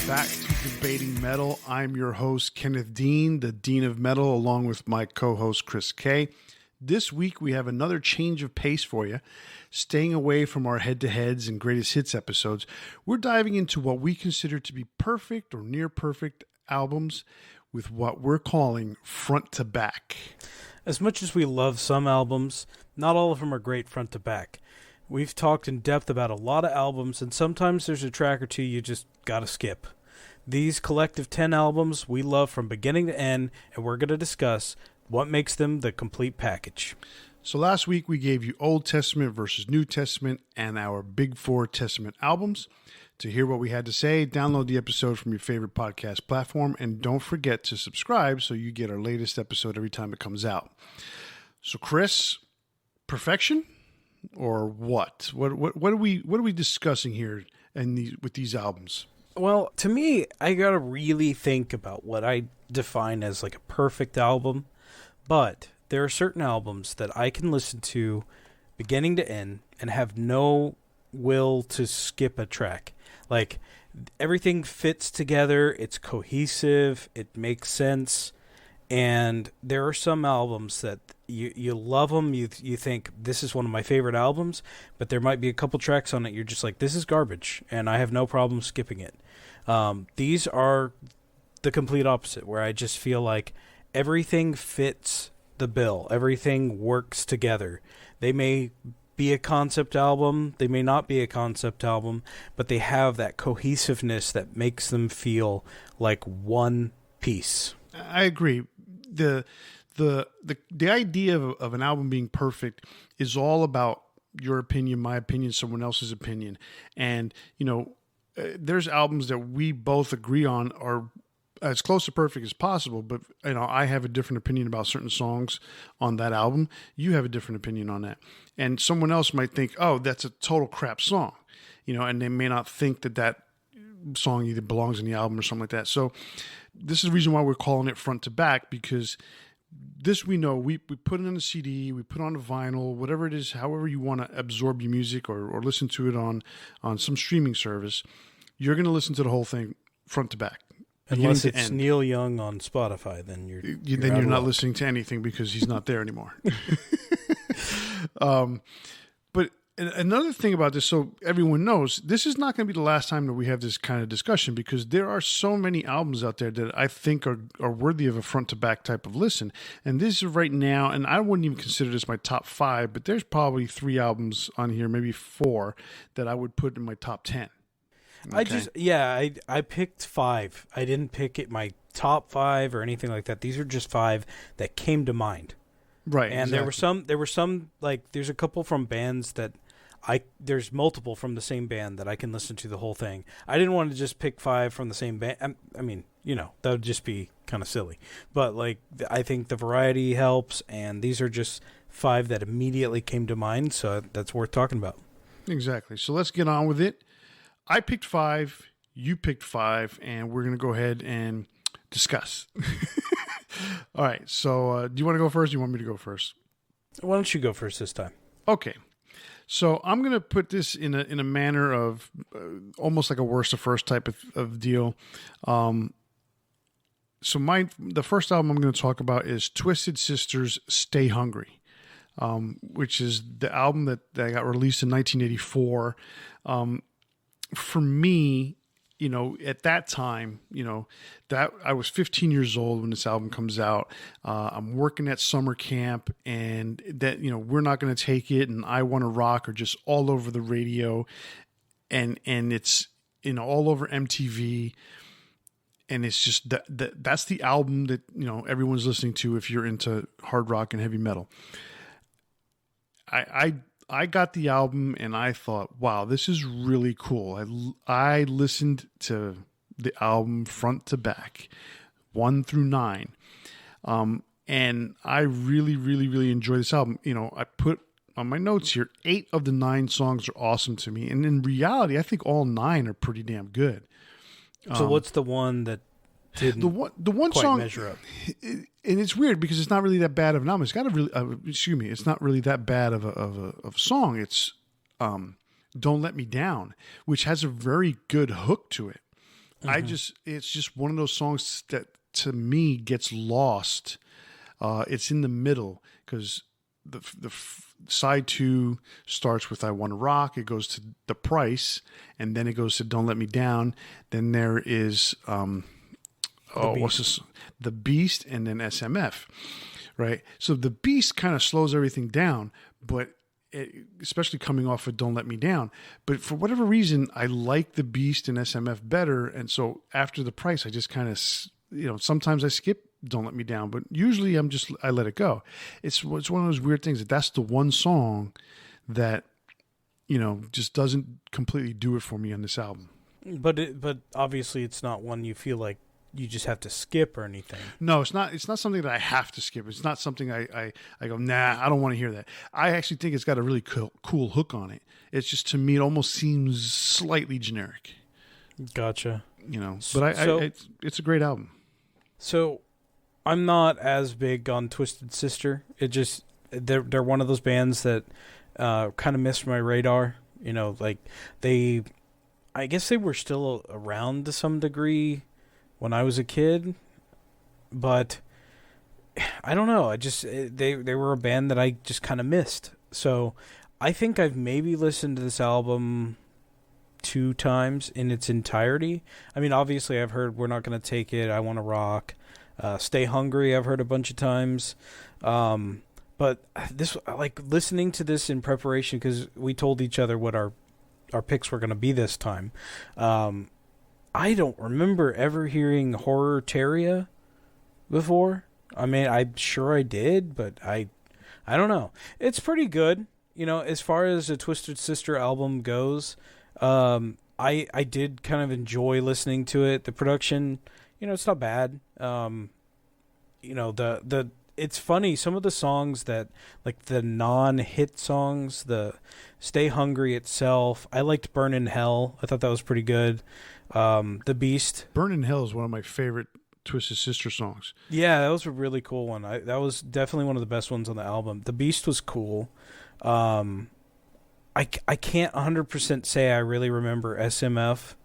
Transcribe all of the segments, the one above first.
back to Debating Metal. I'm your host, Kenneth Dean, the Dean of Metal, along with my co-host, Chris K. This week, we have another change of pace for you. Staying away from our head-to-heads and greatest hits episodes, we're diving into what we consider to be perfect or near-perfect albums with what we're calling front to back. As much as we love some albums, not all of them are great front to back. We've talked in depth about a lot of albums, and sometimes there's a track or two you just gotta skip. These collective 10 albums we love from beginning to end, and we're going to discuss what makes them the complete package. So last week we gave you Old Testament versus New Testament and our Big Four Testament albums. To hear what we had to say, download the episode from your favorite podcast platform, and don't forget to subscribe so you get our latest episode every time it comes out. So Chris, perfection? Or what? What are we discussing here with these albums? Well, to me, I gotta really think about what I define as like a perfect album. But there are certain albums that I can listen to beginning to end and have no will to skip a track. Like everything fits together, it's cohesive, it makes sense. And there are some albums that you love them, you think this is one of my favorite albums, but there might be a couple tracks on it you're just like, this is garbage, and I have no problem skipping it. These are the complete opposite, where I just feel like everything fits the bill, everything works together. They may be a concept album, they may not be a concept album, but they have that cohesiveness that makes them feel like one piece. I agree. The idea of an album being perfect is all about your opinion, my opinion, someone else's opinion. And, there's albums that we both agree on are as close to perfect as possible, but, I have a different opinion about certain songs on that album. You have a different opinion on that. And someone else might think, oh, that's a total crap song, and they may not think that song either belongs in the album or something like that. So this is the reason why we're calling it front to back, because this we know, we put it on a CD, we put it on a vinyl, whatever it is, however you want to absorb your music or listen to it on some streaming service, you're going to listen to the whole thing front to back. Unless it's Neil Young on Spotify, then you're not listening to anything because he's not there anymore. But another thing about this, so everyone knows, this is not going to be the last time that we have this kind of discussion, because there are so many albums out there that I think are worthy of a front-to-back type of listen. And this is right now, and I wouldn't even consider this my top 5, but there's probably 3 albums on here, maybe 4, that I would put in my top 10. Okay. I picked 5. I didn't pick it my top 5 or anything like that. These are just 5 that came to mind. Right. And exactly. there were some, like, there's a couple from bands that there's multiple from the same band that I can listen to the whole thing. I didn't want to just pick 5 from the same band. I mean, that would just be kind of silly. But, like, I think the variety helps, and these are just 5 that immediately came to mind, so that's worth talking about. Exactly. So let's get on with it. I picked 5, you picked 5, and we're going to go ahead and discuss. All right. So do you want to go first or do you want me to go first? Why don't you go first this time? Okay. So I'm going to put this in a manner of almost like a worst to first type of deal. So the first album I'm going to talk about is Twisted Sister's Stay Hungry, which is the album that got released in 1984. For me, at that time, that I was 15 years old when this album comes out. I'm working at summer camp, and that, We're Not Gonna Take It and I Wanna Rock are just all over the radio, and it's, all over MTV. And it's just that's the album that, everyone's listening to if you're into hard rock and heavy metal. I got the album and I thought, wow, this is really cool. I listened to the album front to back, 1 through 9. And I really, really, really enjoyed this album. I put on my notes here, 8 of the 9 songs are awesome to me. And in reality, I think all 9 are pretty damn good. So what's the one that didn't the one quite song measure up? And it's weird because it's not really that bad of an album. It's got a really it's not really that bad of a song. It's Don't Let Me Down, which has a very good hook to it. it's just one of those songs that to me gets lost. It's in the middle because side 2 starts with "I Want to Rock." It goes to "The Price," and then it goes to "Don't Let Me Down." Then there is what's this? "The Beast," and then "SMF." Right. So "The Beast" kind of slows everything down, but especially coming off of "Don't Let Me Down." But for whatever reason, I like "The Beast" and SMF better, and so after "The Price," I just kind of sometimes I skip "Don't Let Me Down," but usually I let it go. It's one of those weird things that's the one song that just doesn't completely do it for me on this album. But obviously it's not one you feel like you just have to skip or anything. No, it's not. It's not something that I have to skip. It's not something I go, nah, I don't want to hear that. I actually think it's got a really cool hook on it. It's just, to me, it almost seems slightly generic. Gotcha. But it's a great album. So I'm not as big on Twisted Sister. It just they're one of those bands that kind of missed my radar. I guess they were still around to some degree when I was a kid, but I don't know. They were a band that I just kind of missed. So I think I've maybe listened to this album 2 times in its entirety. I mean, obviously I've heard "We're Not Gonna Take It," "I Want to Rock," "Stay Hungry" I've heard a bunch of times. But this, like, listening to this in preparation, because we told each other what our picks were going to be this time. I don't remember ever hearing Horror-Teria before. I mean, I'm sure I did, but I don't know. It's pretty good. As far as a Twisted Sister album goes, I did kind of enjoy listening to it. The production, it's not bad. It's funny, some of the songs that, like the non-hit songs, the "Stay Hungry" itself, I liked "Burn in Hell." I thought that was pretty good. "The Beast." "Burn in Hell" is one of my favorite Twisted Sister songs. Yeah, that was a really cool one. That was definitely one of the best ones on the album. "The Beast" was cool. I can't 100% say I really remember SMF.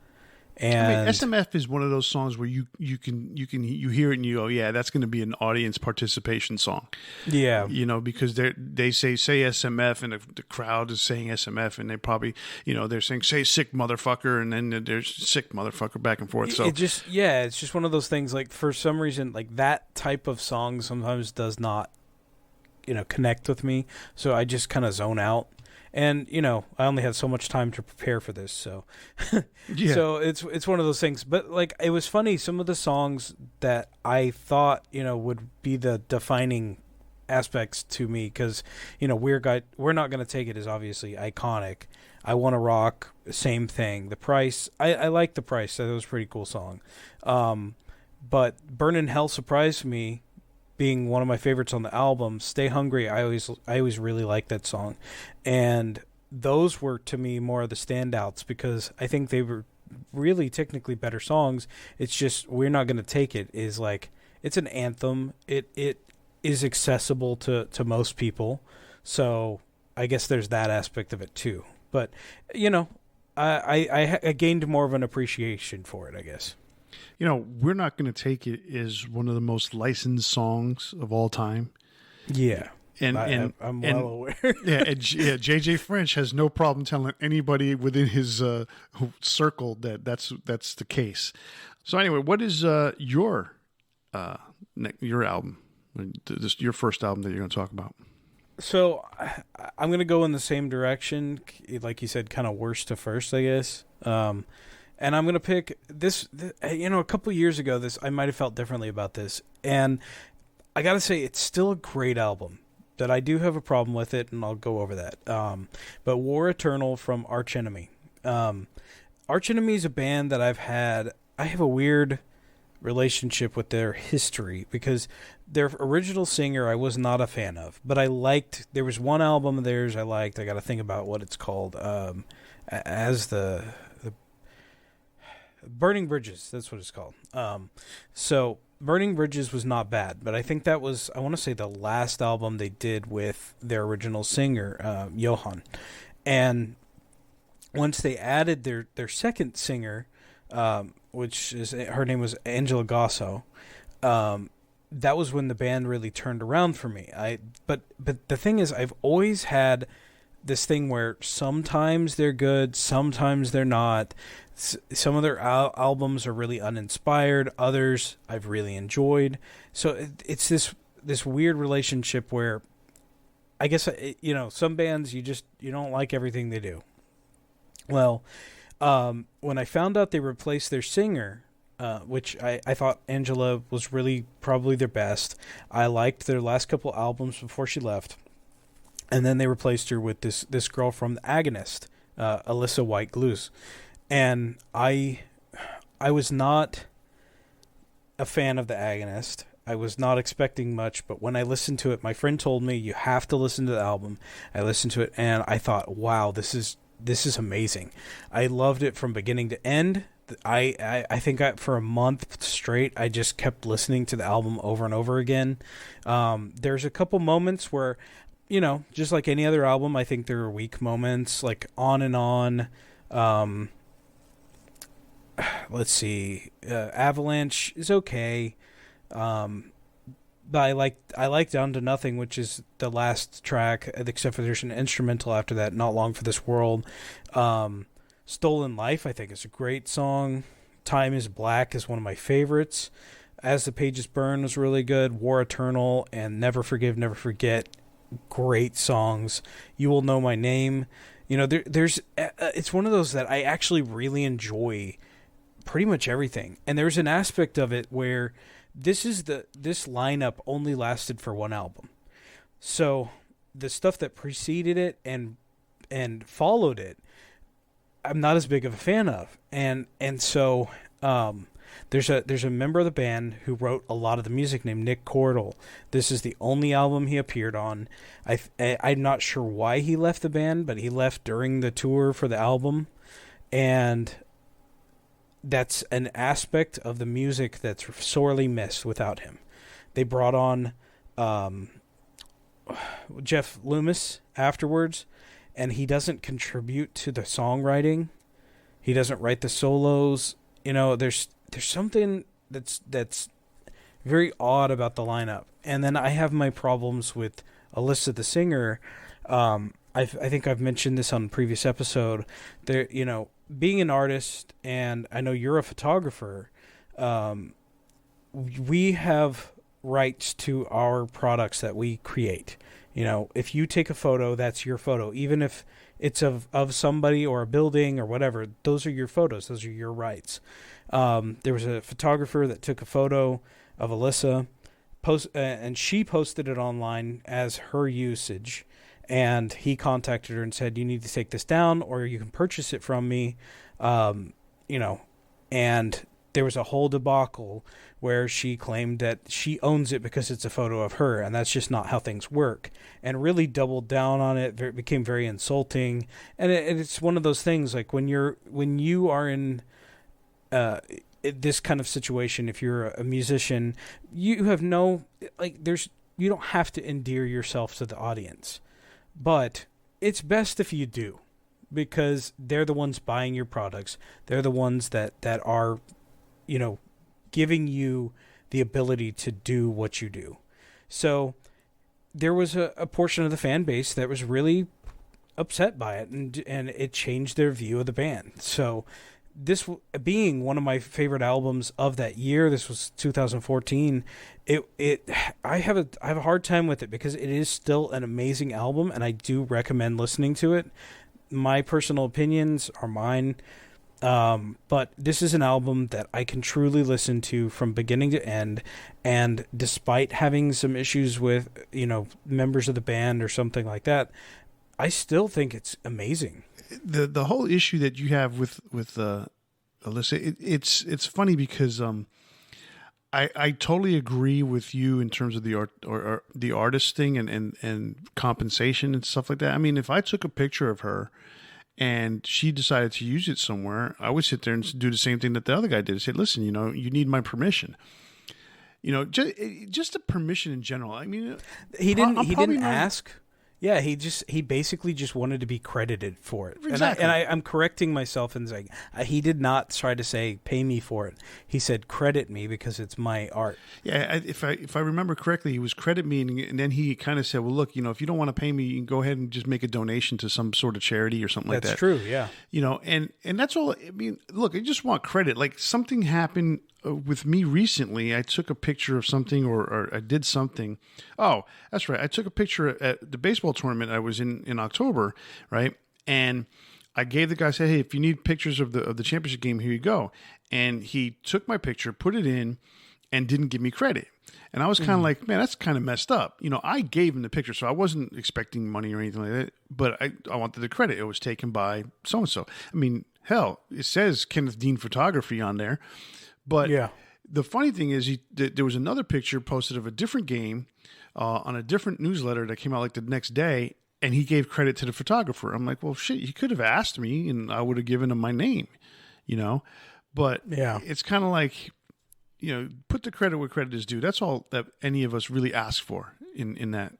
And SMF is one of those songs where you hear it and you go, yeah, that's going to be an audience participation song. Yeah, because they say SMF and the crowd is saying SMF, and they probably they're saying "say sick motherfucker," and then there's "sick motherfucker" back and forth. So it's just one of those things. Like, for some reason, like, that type of song sometimes does not connect with me, so I just kind of zone out. And, I only had so much time to prepare for this, so yeah. So it's one of those things. But, like, it was funny, some of the songs that I thought, would be the defining aspects to me, because, "We're Not Gonna Take It" is obviously iconic. "I Want to Rock," same thing. "The Price," I like "The Price." That was a pretty cool song. But "Burn in Hell" surprised me, being one of my favorites on the album. "Stay Hungry," I always really liked that song. And those were, to me, more of the standouts, because I think they were really technically better songs. It's just "We're Not Gonna Take It" is like, it's an anthem. It is accessible to most people. So I guess there's that aspect of it too. But, I gained more of an appreciation for it, I guess. "We're Not Gonna Take It" is one of the most licensed songs of all time. Yeah. And I'm well aware. JJ French has no problem telling anybody within his circle that's the case. So anyway, what is your album, your first album that you're going to talk about? So I'm going to go in the same direction, like you said, kind of worst to first, I guess. And I'm going to pick this, a couple of years ago, I might have felt differently about this. And I got to say, it's still a great album. That I do have a problem with it, and I'll go over that. But "War Eternal" from Arch Enemy. Arch Enemy is a band that I have a weird relationship with their history, because their original singer I was not a fan of, but there was one album of theirs I liked. I got to think about what it's called. As the Burning Bridges, that's what it's called. So Burning Bridges was not bad, but I think that was, I want to say, the last album they did with their original singer, Johan. And once they added their second singer, which is her name was Angela Gosso. That was when the band really turned around for me. But the thing is, I've always had this thing where sometimes they're good, sometimes they're not. Some of their albums are really uninspired. Others I've really enjoyed. So it's this weird relationship where I guess, some bands you don't like everything they do. Well, when I found out they replaced their singer, which I thought Angela was really probably their best. I liked their last couple albums before she left. And then they replaced her with this girl from The Agonist, Alyssa White-Gluz. And I was not a fan of The Agonist. I was not expecting much, but when I listened to it, my friend told me, you have to listen to the album. I listened to it, and I thought, wow, this is amazing. I loved it from beginning to end. I think for a month straight, I just kept listening to the album over and over again. There's a couple moments where, just like any other album, I think there are weak moments, like On and On. Let's see. Avalanche is okay. But I like Down to Nothing, which is the last track, except for there's an instrumental after that, Not Long for This World. Stolen Life, I think, is a great song. Time is Black is one of my favorites. As the Pages Burn was really good. War Eternal and Never Forgive, Never Forget, great songs. You Will Know My Name. There's it's one of those that I actually really enjoy pretty much everything. And there's an aspect of it where this lineup only lasted for one album. So the stuff that preceded it and followed it, I'm not as big of a fan of. And so there's a member of the band who wrote a lot of the music named Nick Cordle. This is the only album he appeared on. I'm not sure why he left the band, but he left during the tour for the album. And that's an aspect of the music that's sorely missed without him. They brought on Jeff Loomis afterwards, and he doesn't contribute to the songwriting. He doesn't write the solos. There's something that's very odd about the lineup. And then I have my problems with Alyssa, the singer. I think I've mentioned this on a previous episode. There, being an artist, and I know you're a photographer, we have rights to our products that we create. If you take a photo, that's your photo. Even if it's of somebody or a building or whatever, those are your photos. Those are your rights. There was a photographer that took a photo of Alyssa, and she posted it online as her usage. And he contacted her and said, you need to take this down or you can purchase it from me. And there was a whole debacle where she claimed that she owns it because it's a photo of her, and that's just not how things work, and really doubled down on it. It became very insulting. And it's one of those things, like when you are in this kind of situation, if you're a musician, you have you don't have to endear yourself to the audience. But it's best if you do, because they're the ones buying your products. They're the ones that are, giving you the ability to do what you do. So there was a portion of the fan base that was really upset by it, and it changed their view of the band. So this being one of my favorite albums of that year, this was 2014. I have a hard time with it because it is still an amazing album, and I do recommend listening to it. My personal opinions are mine, but this is an album that I can truly listen to from beginning to end. And despite having some issues with members of the band or something like that, I still think it's amazing. The whole issue that you have with Alyssa, it's funny because I totally agree with you in terms of the art or the artist thing and compensation and stuff like that. I mean, if I took a picture of her and she decided to use it somewhere, I would sit there and do the same thing that the other guy did. Say, listen, you need my permission. Just the permission in general. I mean, he didn't ask. Yeah, he basically just wanted to be credited for it. Exactly. I'm correcting myself and saying he did not try to say pay me for it. He said credit me because it's my art. Yeah, if I remember correctly, he was credit me, and then he kind of said, "Well, look, if you don't want to pay me, you can go ahead and just make a donation to some sort of charity or something like that." That's true. Yeah. And that's all. I mean, look, I just want credit. Like something happened with me recently. I took a picture of something, or I did something. Oh, that's right. I took a picture at the baseball tournament I was in October, right? And I gave the guy, said, "Hey, if you need pictures of the championship game, here you go." And he took my picture, put it in, and didn't give me credit. And I was kind of like, man, that's kind of messed up. I gave him the picture, so I wasn't expecting money or anything like that. But I wanted the credit. It was taken by so and so. I mean, hell, it says Kenneth Dean Photography on there. But Yeah. the funny thing is, there was another picture posted of a different game on a different newsletter that came out like the next day, and he gave credit to the photographer. I'm like, well, shit, he could have asked me, and I would have given him my name, But Yeah. it's kind of like, put the credit where credit is due. That's all that any of us really ask for in that.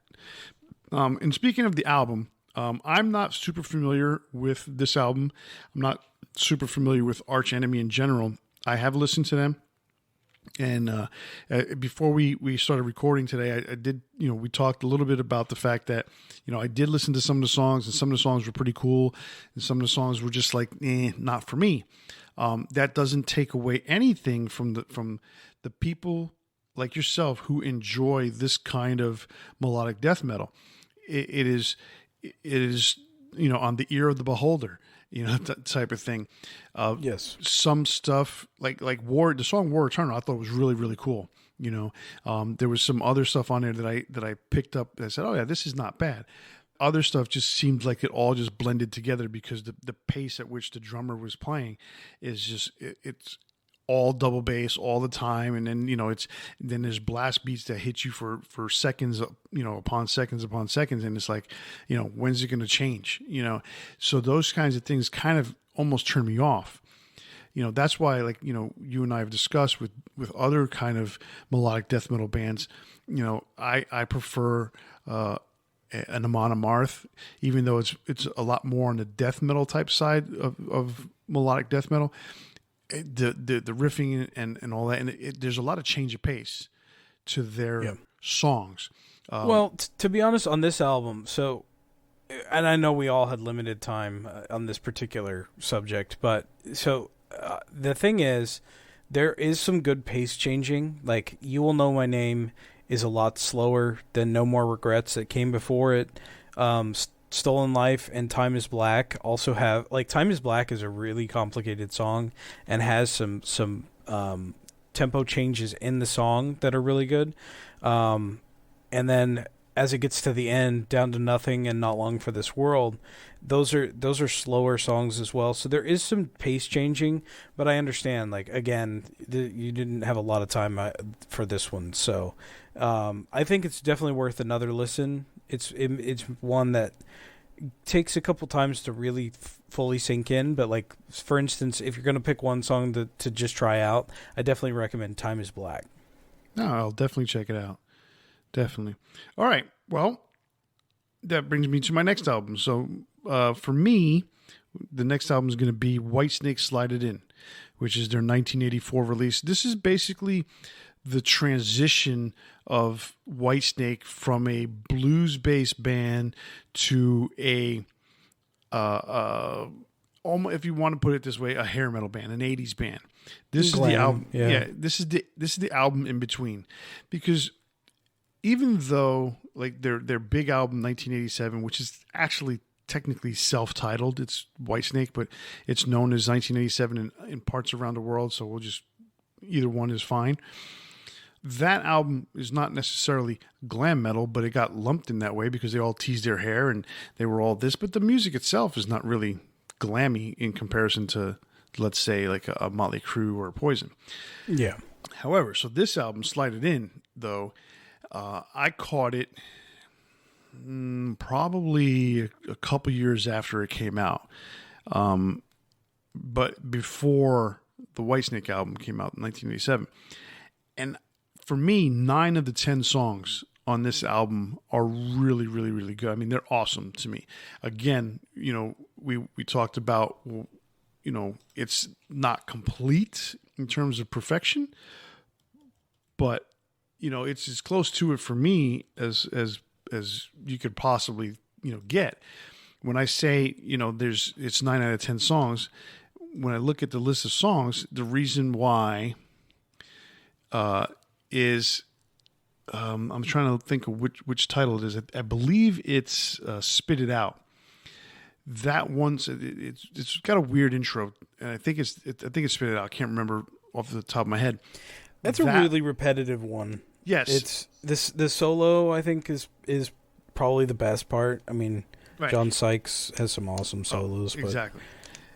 And speaking of the album, I'm not super familiar with this album. I'm not super familiar with Arch Enemy in general. I have listened to them. And before we started recording today, I did, we talked a little bit about the fact that, I did listen to some of the songs, and some of the songs were pretty cool, and some of the songs were just like, not for me. That doesn't take away anything from the people like yourself who enjoy this kind of melodic death metal. It is on the ear of the beholder, type of thing. Yes. Some stuff like the song War Eternal, I thought was really, really cool. There was some other stuff on there that I picked up that I said, oh yeah, this is not bad. Other stuff just seemed like it all just blended together because the pace at which the drummer was playing is just, it's all double bass all the time. And then, then there's blast beats that hit you for seconds, upon seconds upon seconds. And it's like, when's it going to change? So those kinds of things kind of almost turn me off. That's why, like, you and I have discussed with other kind of melodic death metal bands, I prefer, an Amon Amarth, even though it's a lot more on the death metal type side of melodic death metal. The riffing and all that, and there's a lot of change of pace to their songs. To be honest, on this album, and I know we all had limited time on this particular subject, but the thing is, there is some good pace changing. Like, You Will Know My Name is a lot slower than No More Regrets that came before it. Stolen Life and Time Is Black also have, like, Time Is Black is a really complicated song and has some tempo changes in the song that are really good. And then as it gets to the end, Down to Nothing and Not Long for This World, those are slower songs as well. So there is some pace changing, but I understand, like, again, you didn't have a lot of time for this one. So I think it's definitely worth another listen. It's one that takes a couple times to really fully sink in, but, like, for instance, if you're going to pick one song to just try out, I definitely recommend Time Is Black. No, I'll definitely check it out. Definitely. All right. Well, that brings me to my next album. So for me, the next album is going to be Whitesnake Slide It In, which is their 1984 release. This is basically the transition of Whitesnake from a blues-based band to a, almost, if you want to put it this way, a hair metal band, an 80s band. This is the album. Yeah, this is the album in between, because even though, like, their big album 1987, which is actually technically self-titled, it's Whitesnake, but it's known as 1987 in parts around the world, so we'll just, either one is fine. That album is not necessarily glam metal, but it got lumped in that way because they all teased their hair and they were all this, but the music itself is not really glammy in comparison to, let's say, like a Motley Crue or Poison. Yeah. However, so this album, Slide It In, though, I caught it probably a couple years after it came out. But before the Whitesnake album came out in 1987. And for me, 9 of the 10 songs on this album are really, really, really good. I mean, they're awesome to me. Again, we talked about, it's not complete in terms of perfection, but it's as close to it for me as you could possibly get. When I say it's 9 out of 10 songs, when I look at the list of songs, the reason why is I'm trying to think of which title it is. I believe it's "Spit It Out." That one's it's got a weird intro, and I think it's "Spit It Out." I can't remember off the top of my head. That's a really repetitive one. Yes, it's the solo I think is probably the best part. I mean, right. John Sykes has some awesome solos. Exactly.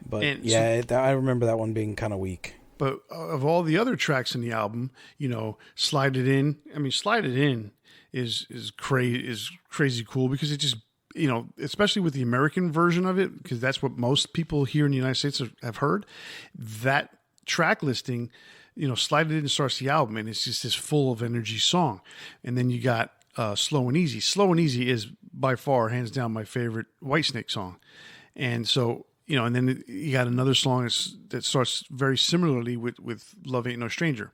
But I remember that one being kind of weak. But of all the other tracks in the album, Slide It In. I mean, Slide It In is crazy cool because it just, especially with the American version of it, because that's what most people here in the United States have heard. That track listing, Slide It In starts the album, and it's just this full of energy song. And then you got Slow and Easy. Slow and Easy is by far, hands down, my favorite Whitesnake song. And so, and then you got another song that starts very similarly with Love Ain't No Stranger.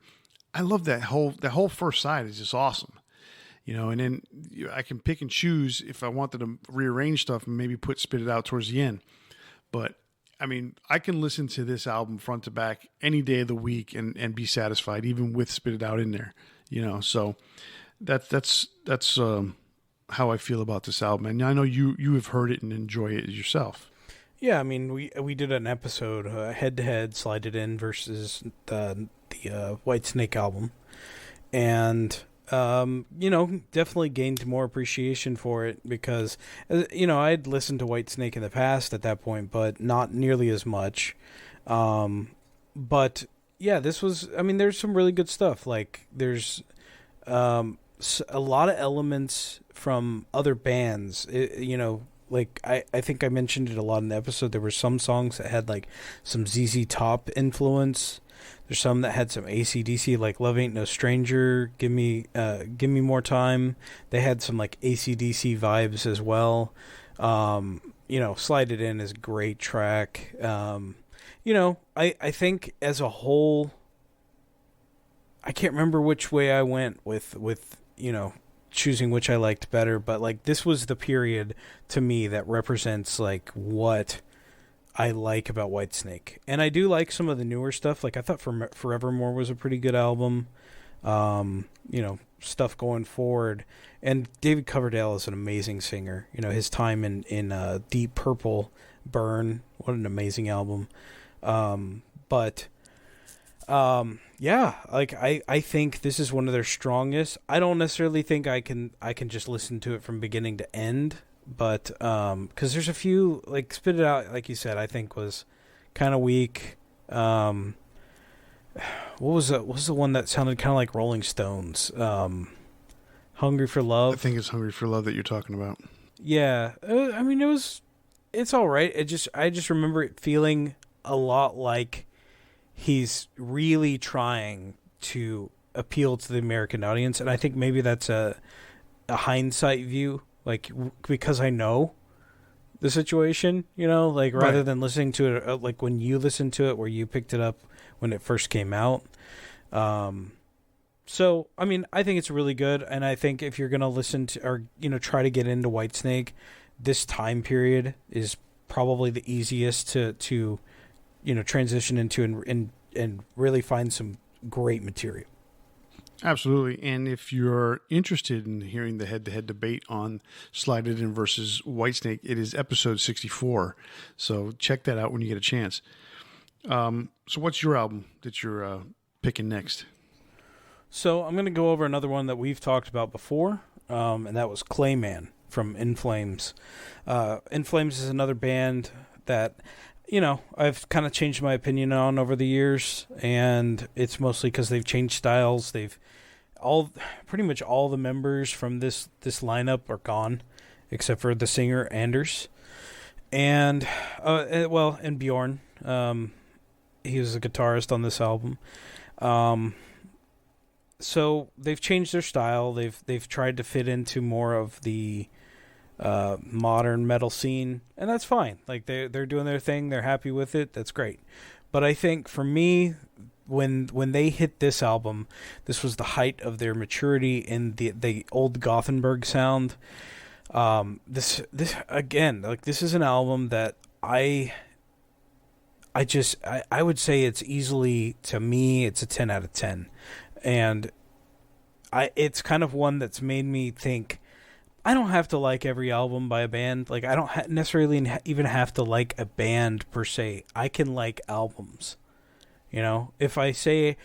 I love that whole first side is just awesome. And then I can pick and choose if I wanted to rearrange stuff and maybe put Spit It Out towards the end. But I mean, I can listen to this album front to back any day of the week and be satisfied, even with Spit It Out in there. So that's how I feel about this album. And I know you have heard it and enjoy it yourself. Yeah, I mean, we did an episode head-to-head, Slide It In versus the Whitesnake album, and definitely gained more appreciation for it because I'd listened to Whitesnake in the past at that point, but not nearly as much. But yeah, this was. I mean, there's some really good stuff. Like there's a lot of elements from other bands. Like I think I mentioned it a lot in the episode. There were some songs that had like some ZZ Top influence. There's some that had some AC/DC, like Love Ain't No Stranger, Give Me More Time. They had some like AC/DC vibes as well. Slide It In is a great track. I think as a whole, I can't remember which way I went with choosing which I liked better, but like this was the period to me that represents like what I like about Whitesnake. And I do like some of the newer stuff. Like I thought Forevermore was a pretty good album. Stuff going forward. And David Coverdale is an amazing singer. His time in Deep Purple, Burn, what an amazing album. Yeah, like I think this is one of their strongest. I don't necessarily think I can just listen to it from beginning to end, but because there's a few, like Spit It Out, like you said, I think was kind of weak. What was the one that sounded kind of like Rolling Stones? Hungry for Love. I think it's Hungry for Love that you're talking about. Yeah, I mean it's all right. I just remember it feeling a lot like he's really trying to appeal to the American audience, and I think maybe that's a hindsight view, like because I know the situation, rather than listening to it like when you listened to it, where you picked it up when it first came out. So I mean, I think it's really good, and I think if you're gonna listen to or try to get into Whitesnake, this time period is probably the easiest to transition into and really find some great material. Absolutely. And if you're interested in hearing the head-to-head debate on Slide It In versus Whitesnake, it is episode 64. So check that out when you get a chance. So what's your album that you're picking next? So I'm going to go over another one that we've talked about before, and that was Clayman from In Flames. In Flames is another band that I've kind of changed my opinion on over the years, and it's mostly because they've changed styles. Pretty much all the members from this lineup are gone, except for the singer Anders, and Bjorn. He was a guitarist on this album. so they've changed their style. They've tried to fit into more of the modern metal scene, and that's fine. Like they're doing their thing. They're happy with it. That's great. But I think for me, when they hit this album, this was the height of their maturity in the old Gothenburg sound. This again, like this is an album that I would say it's easily, to me, it's a 10 out of 10. And it's kind of one that's made me think I don't have to like every album by a band. Like I don't necessarily even have to like a band per se. I can like albums. You know, if I say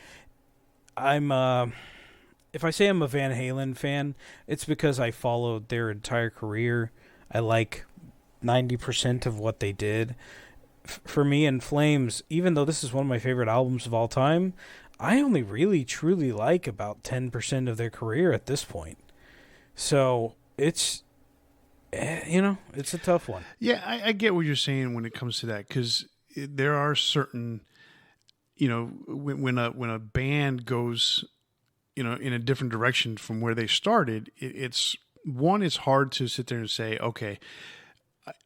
I'm a Van Halen fan, it's because I followed their entire career. I like 90% of what they did. For me, In Flames, even though this is one of my favorite albums of all time, I only really truly like about 10% of their career at this point. So it's, it's a tough one. Yeah, I get what you're saying when it comes to that, because there are certain, when a band goes, in a different direction from where they started, it's hard to sit there and say, okay,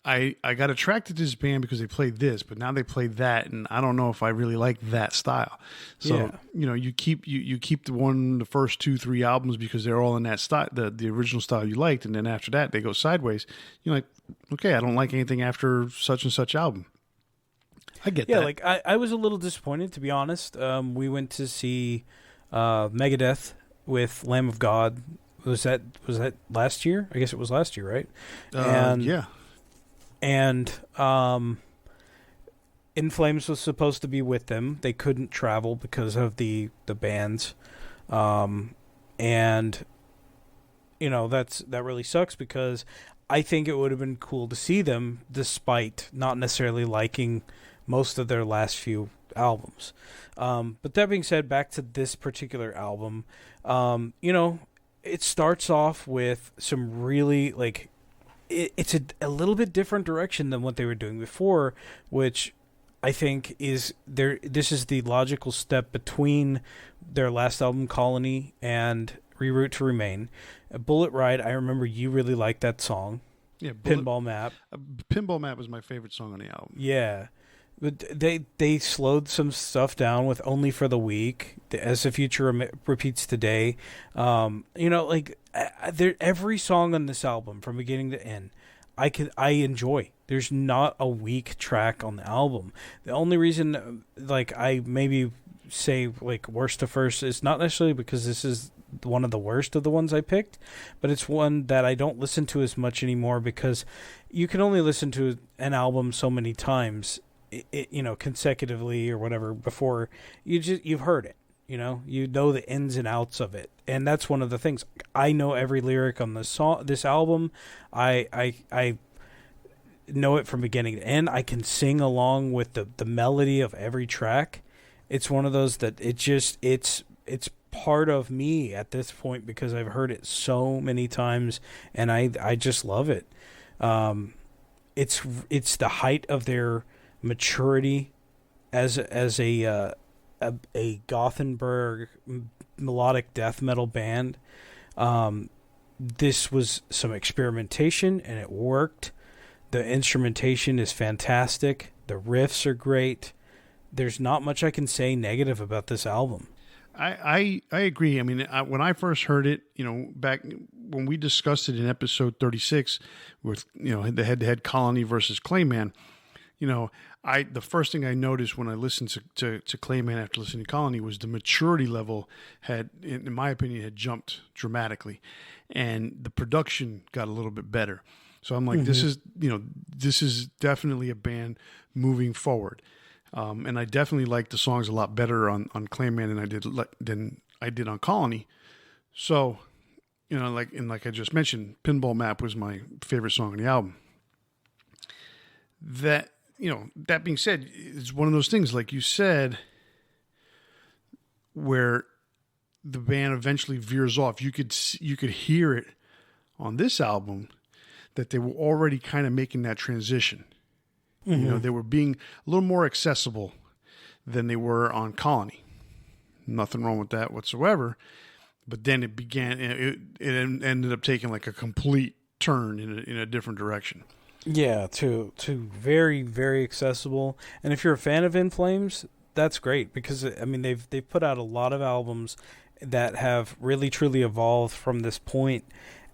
I got attracted to this band because they played this, but now they play that, and I don't know if I really like that style. So you keep the first 2-3 albums because they're all in that style, the original style you liked, and then after that they go sideways. You're like, okay, I don't like anything after such and such album. I get that. Yeah, like I was a little disappointed, to be honest. We went to see Megadeth with Lamb of God. Was that last year? I guess it was last year, right? Yeah. And In Flames was supposed to be with them. They couldn't travel because of the bands. And that really sucks, because I think it would have been cool to see them despite not necessarily liking most of their last few albums. But that being said, back to this particular album, it starts off with some really, like, it's a little bit different direction than what they were doing before, which I think is this is the logical step between their last album, Colony, and Reroute to Remain. Bullet Ride, I remember you really liked that song. Yeah, Pinball Map. Pinball Map was my favorite song on the album. Yeah. But they slowed some stuff down with Only for the Weak, As the Future Repeats Today. Every song on this album, from beginning to end, I enjoy. There's not a weak track on the album. The only reason, I maybe say worst to first is not necessarily because this is one of the worst of the ones I picked, but it's one that I don't listen to as much anymore, because you can only listen to an album so many times, consecutively or whatever, before you've heard it. You know the ins and outs of it, and that's one of the things. I know every lyric on this album. I know it from beginning to end. I can sing along with the melody of every track. It's one of those that it's part of me at this point, because I've heard it so many times, and I just love it. It's the height of their maturity as a Gothenburg melodic death metal band. This was some experimentation, and it worked. The instrumentation is fantastic. The riffs are great. There's not much I can say negative about this album. I agree. I mean, when I first heard it, back when we discussed it in episode 36 with, the head-to-head Colony versus Clayman, the first thing I noticed when I listened to Clayman after listening to Colony was the maturity level had, in my opinion, had jumped dramatically, and the production got a little bit better. So I'm like, this is definitely a band moving forward. And I definitely like the songs a lot better on Clayman than I did on Colony. So, like I just mentioned, Pinball Map was my favorite song on the album. That being said, it's one of those things, like you said, where the band eventually veers off. You could hear it on this album that they were already kind of making that transition. Mm-hmm. They were being a little more accessible than they were on Colony. Nothing wrong with that whatsoever. but then it began. It ended up taking like a complete turn in a different direction. Yeah, to very, very accessible. And if you're a fan of In Flames, that's great because I mean they've put out a lot of albums that have really truly evolved from this point,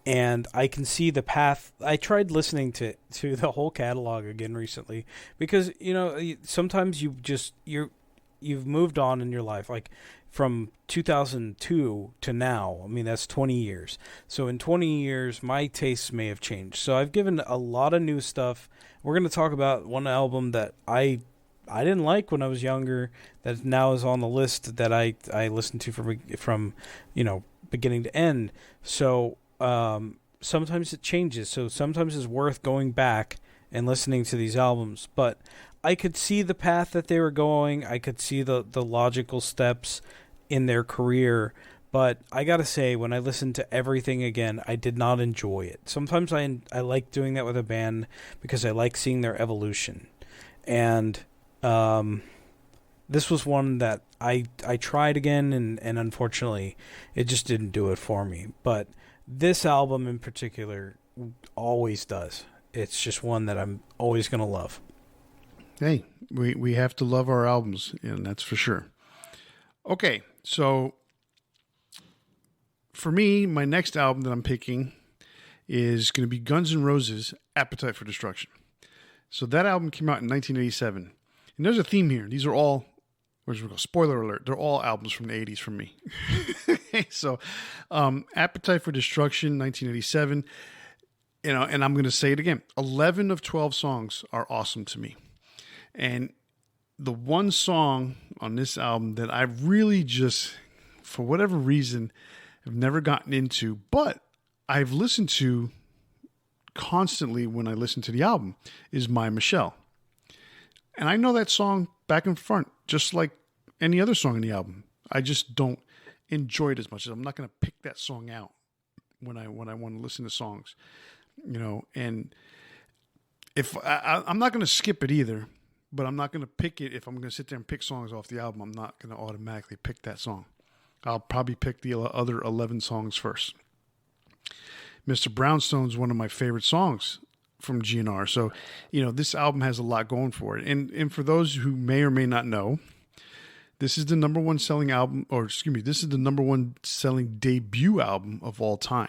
and I can see the path. I tried listening to the whole catalog again recently because sometimes you've moved on in your life, like from 2002 to now. I mean, that's 20 years. So in 20 years, my tastes may have changed. So I've given a lot of new stuff. We're going to talk about one album that I didn't like when I was younger that now is on the list that I listened to from beginning to end. So sometimes it changes. So sometimes it's worth going back and listening to these albums. But I could see the path that they were going. I could see the logical steps in their career. But I got to say, when I listened to everything again, I did not enjoy it. Sometimes I like doing that with a band because I like seeing their evolution. And this was one that I tried again, and unfortunately, it just didn't do it for me. But this album in particular always does. It's just one that I'm always going to love. Hey, we have to love our albums, and that's for sure. Okay, so for me, my next album that I'm picking is going to be Guns N' Roses' Appetite for Destruction. So that album came out in 1987. And there's a theme here. These are all, spoiler alert, they're all albums from the 80s from me. So Appetite for Destruction, 1987. And I'm going to say it again. 11 of 12 songs are awesome to me. And the one song on this album that I really just, for whatever reason, have never gotten into, but I've listened to constantly when I listen to the album, is My Michelle. And I know that song back and front, just like any other song in the album. I just don't enjoy it as much. I'm not going to pick that song out when I want to listen to songs, and if I'm not going to skip it either, but I'm not going to pick it. If I'm going to sit there and pick songs off the album, I'm not going to automatically pick that song. I'll probably pick the other 11 songs first. Mr. Brownstone is one of my favorite songs from GNR. So, this album has a lot going for it. And for those who may or may not know, this is the number one selling album, this is the number one selling debut album of all time.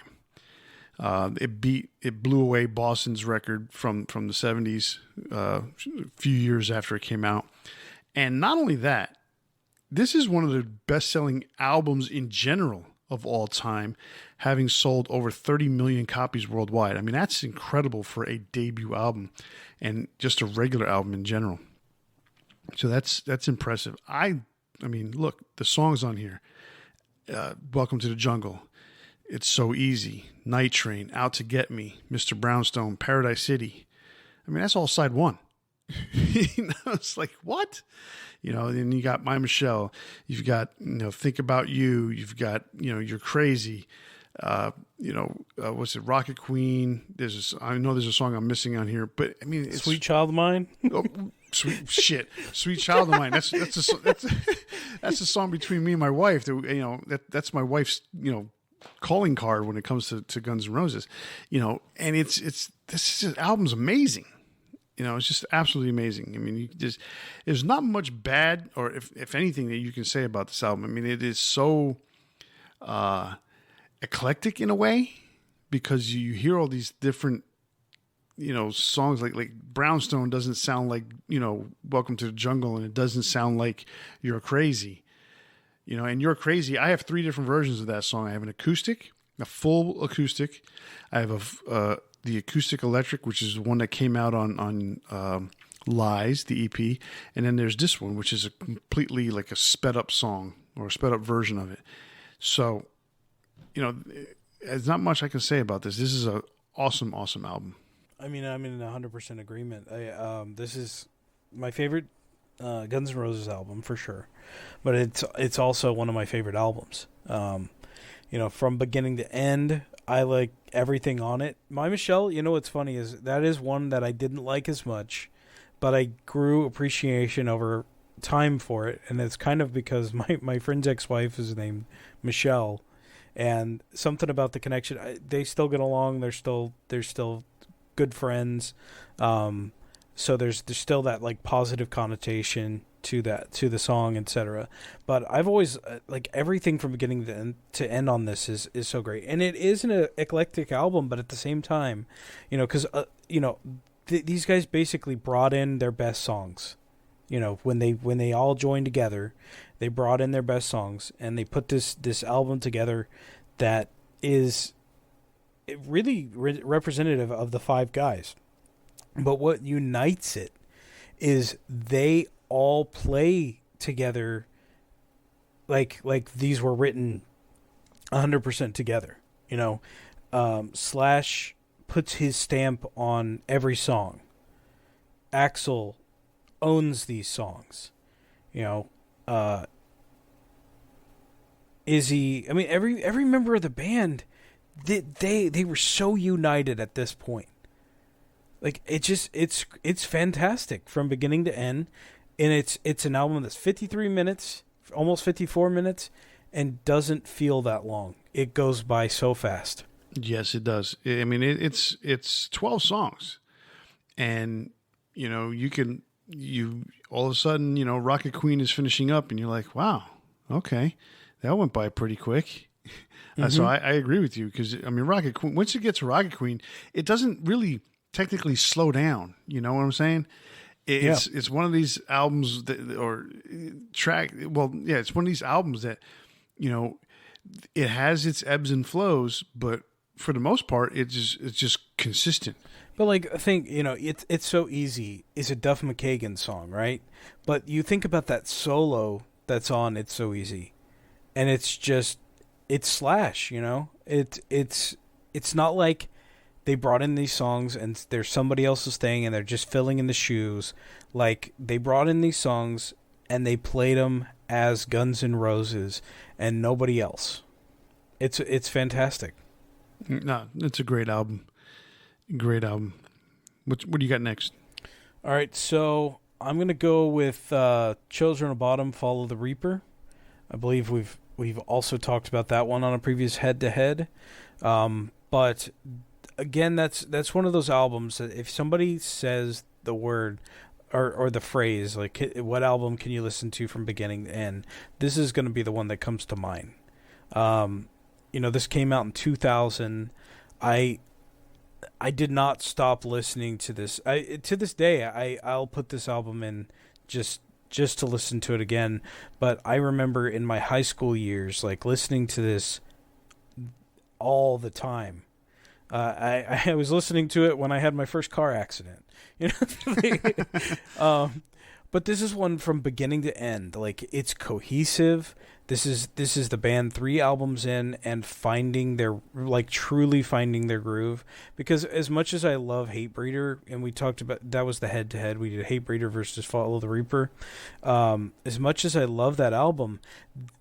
It blew away Boston's record from the 70s a few years after it came out. And not only that, this is one of the best-selling albums in general of all time, having sold over 30 million copies worldwide. I mean, that's incredible for a debut album and just a regular album in general. So that's impressive. I mean, look, the songs on here, Welcome to the Jungle, It's So Easy, Night Train, Out to Get Me, Mr. Brownstone, Paradise City. I mean, that's all side one. It's like, what? Then you got My Michelle. You've got, Think About You. You've got, You're Crazy. What's it? Rocket Queen. I know there's a song I'm missing on here, but I mean, it's Sweet Child of Mine. Oh, sweet Child of Mine. That's a song between me and my wife. That's my wife's, calling card when it comes to Guns N' Roses, and this album's amazing. It's just absolutely amazing. I mean, there's not much bad, or if anything, that you can say about this album. I mean, it is so eclectic in a way, because you hear all these different, songs like Brownstone doesn't sound like, Welcome to the Jungle, and it doesn't sound like You're Crazy. And You're Crazy, I have 3 different versions of that song. I have an acoustic, a full acoustic. I have the acoustic electric, which is one that came out on Lies, the EP. And then there's this one, which is a completely like a sped up song, or a sped up version of it. So, there's not much I can say about this. This is an awesome, awesome album. I mean, I'm in 100% agreement. This is my favorite Guns N' Roses album for sure, but it's also one of my favorite albums. From beginning to end, I like everything on it. My Michelle, what's funny is that is one that I didn't like as much, but I grew appreciation over time for it, and it's kind of because my friend's ex-wife is named Michelle, and something about the connection. They still get along. They're still good friends. So there's still that like positive connotation to the song, etc. But I've always like everything from beginning to end on this is so great, and it is an eclectic album, but at the same time, because these guys basically brought in their best songs. When they all joined together, they brought in their best songs, and they put this album together that is really representative of the five guys. But what unites it is they all play together like these were written 100% together. Slash puts his stamp on every song. Axl owns these songs. Izzy, I mean every member of the band, they were so united at this point. Like it's fantastic from beginning to end, and it's an album that's 53 minutes, almost 54 minutes, and doesn't feel that long. It goes by so fast. Yes, it does. I mean, it's 12 songs, and you all of a sudden, Rocket Queen is finishing up, and you're like, wow, okay, that went by pretty quick. So I agree with you, because I mean, Rocket Queen, once it gets to Rocket Queen, it doesn't really technically slow down. You know what I'm saying? It's one of these albums it's one of these albums that, it has its ebbs and flows, but for the most part, it's just consistent. But like, I think, it's so easy. It's a Duff McKagan song, right? But you think about that solo that's on It's So Easy, and it's Slash, it's not like they brought in these songs and there's somebody else's thing and they're just filling in the shoes. Like, they brought in these songs and they played them as Guns N' Roses and nobody else. It's fantastic. No, it's a great album. Great album. What do you got next? All right, so I'm going to go with Children of Bottom, Follow the Reaper. I believe we've also talked about that one on a previous head-to-head. But again, that's one of those albums that if somebody says the word or the phrase, like, what album can you listen to from beginning to end, this is going to be the one that comes to mind. This came out in 2000. I did not stop listening to this. To this day, I'll put this album in just to listen to it again. But I remember in my high school years, like, listening to this all the time. I was listening to it when I had my first car accident. But this is one from beginning to end. Like, it's cohesive. This is the band 3 albums in and finding truly finding their groove. Because as much as I love Hatebreeder, and we talked about, that was the head-to-head, we did Hatebreeder versus Follow the Reaper. As much as I love that album,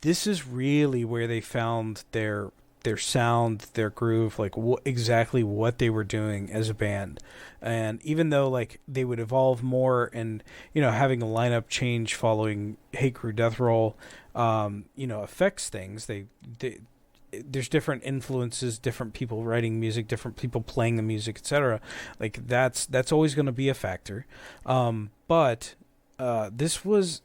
this is really where they found their sound, their groove, like exactly what they were doing as a band. And even though like they would evolve more and, having a lineup change following Hate Crew Death Roll, affects things. There's different influences, different people writing music, different people playing the music, etc. Like that's always going to be a factor. But this was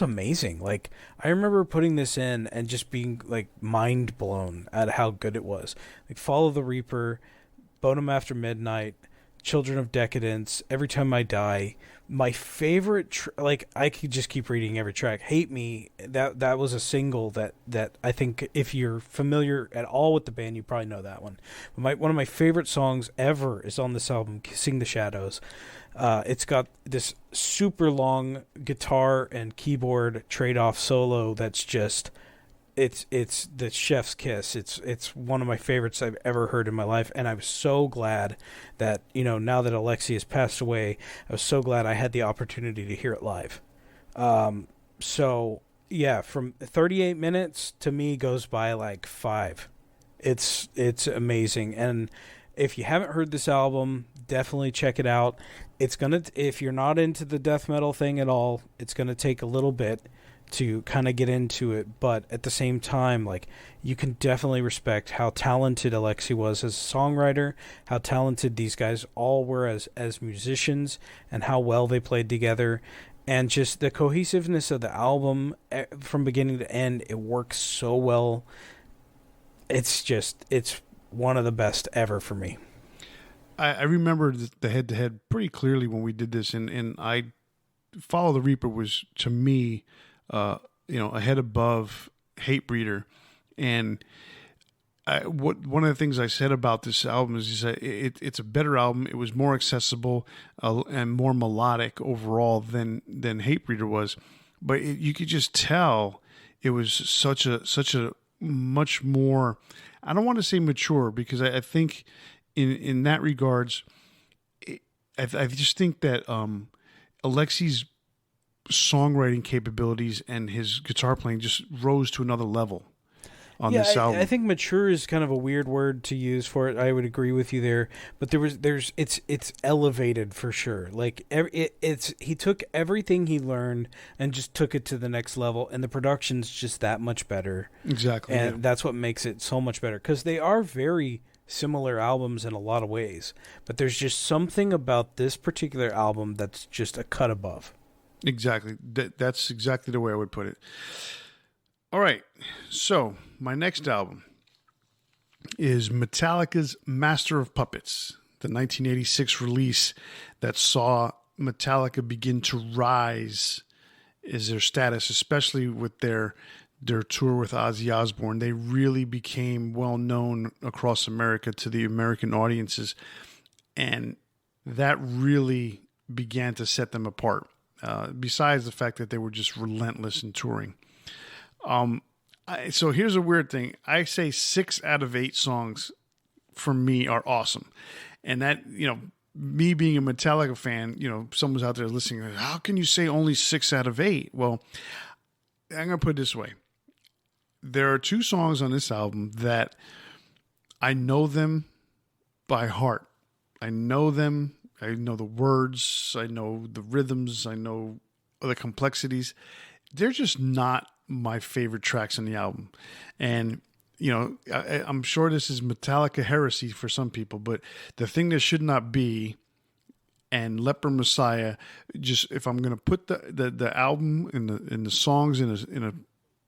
amazing. Like, I remember putting this in and just being like mind blown at how good it was. Like, Follow the Reaper, Bodom After Midnight, Children of Decadence, Every Time I Die. My favorite, I could just keep reading every track. Hate Me, that was a single that I think if you're familiar at all with the band, you probably know that one. But one of my favorite songs ever is on this album, Kissing the Shadows. It's got this super long guitar and keyboard trade-off solo that's just, it's the chef's kiss. It's one of my favorites I've ever heard in my life, and I was so glad that, now that Alexi has passed away, I was so glad I had the opportunity to hear it live. So, yeah, from 38 minutes to me goes by like 5. It's amazing, and if you haven't heard this album, definitely check it out. If you're not into the death metal thing at all, it's gonna take a little bit to kind of get into it, but at the same time, like, you can definitely respect how talented Alexi was as a songwriter, how talented these guys all were as musicians, and how well they played together, and just the cohesiveness of the album from beginning to end. It works so well. It's one of the best ever for me. I remember the head-to-head pretty clearly when we did this, and I Follow the Reaper was, to me, a head above Hatebreeder. And one of the things I said about this album is it's a better album. It was more accessible and more melodic overall than Hatebreeder was. But you could just tell it was such a much more, I don't want to say mature, because I think in that regards, I just think that Alexi's songwriting capabilities and his guitar playing just rose to another level on this album. I think mature is kind of a weird word to use for it. I would agree with you there, but it's elevated for sure. Like he took everything he learned and just took it to the next level, and the production's just that much better. Exactly, and that's what makes it so much better, because they are very similar albums in a lot of ways, but there's just something about this particular album that's just a cut above. Exactly. That's exactly the way I would put it. All right. So my next album is Metallica's Master of Puppets, the 1986 release that saw Metallica begin to rise as their status, especially with their tour with Ozzy Osbourne. They really became well known across America to the American audiences, and that really began to set them apart. Besides the fact that they were just relentless in touring. So here's a weird thing. I say 6 out of 8 songs for me are awesome. And that, me being a Metallica fan, someone's out there listening, how can you say only 6 out of 8? Well, I'm going to put it this way. There are 2 songs on this album that I know them by heart. I know them. I know the words, I know the rhythms, I know the complexities. They're just not my favorite tracks on the album. And, I'm sure this is Metallica heresy for some people, but the thing that should not be, and Leper Messiah, just if I'm going to put the album in the songs in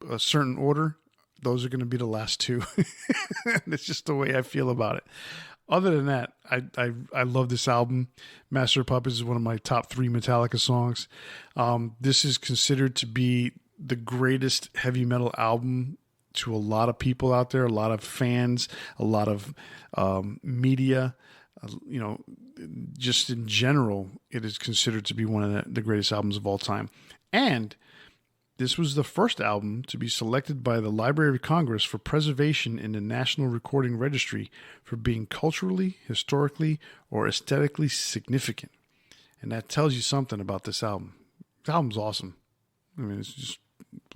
a certain order, those are going to be the last 2. It's just the way I feel about it. Other than that, I love this album. Master of Puppets is one of my top 3 Metallica songs. This is considered to be the greatest heavy metal album to a lot of people out there, a lot of fans, a lot of media. Just in general, it is considered to be one of the greatest albums of all time. And this was the first album to be selected by the Library of Congress for preservation in the National Recording Registry for being culturally, historically, or aesthetically significant. And that tells you something about this album. The album's awesome. I mean, it's just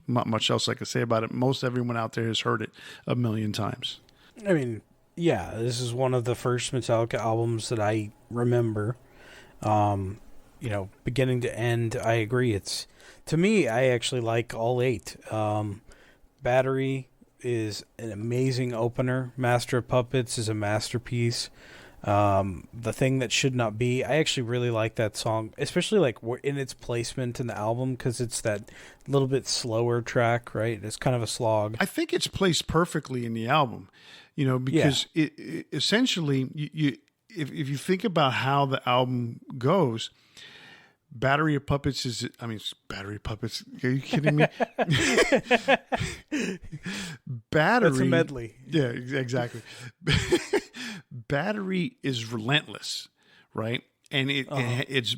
not much else I can say about it. Most everyone out there has heard it a million times. I mean, yeah, this is one of the first Metallica albums that I remember. Beginning to end, I agree. To me, I actually like all 8. Battery is an amazing opener. Master of Puppets is a masterpiece. The Thing That Should Not Be, I actually really like that song, especially like in its placement in the album, because it's that little bit slower track, right? It's kind of a slog. I think it's placed perfectly in the album, because it essentially, if you think about how the album goes, Battery of Puppets Battery of Puppets. Are you kidding me? Battery. That's a medley. Yeah, exactly. Battery is relentless, right? And it's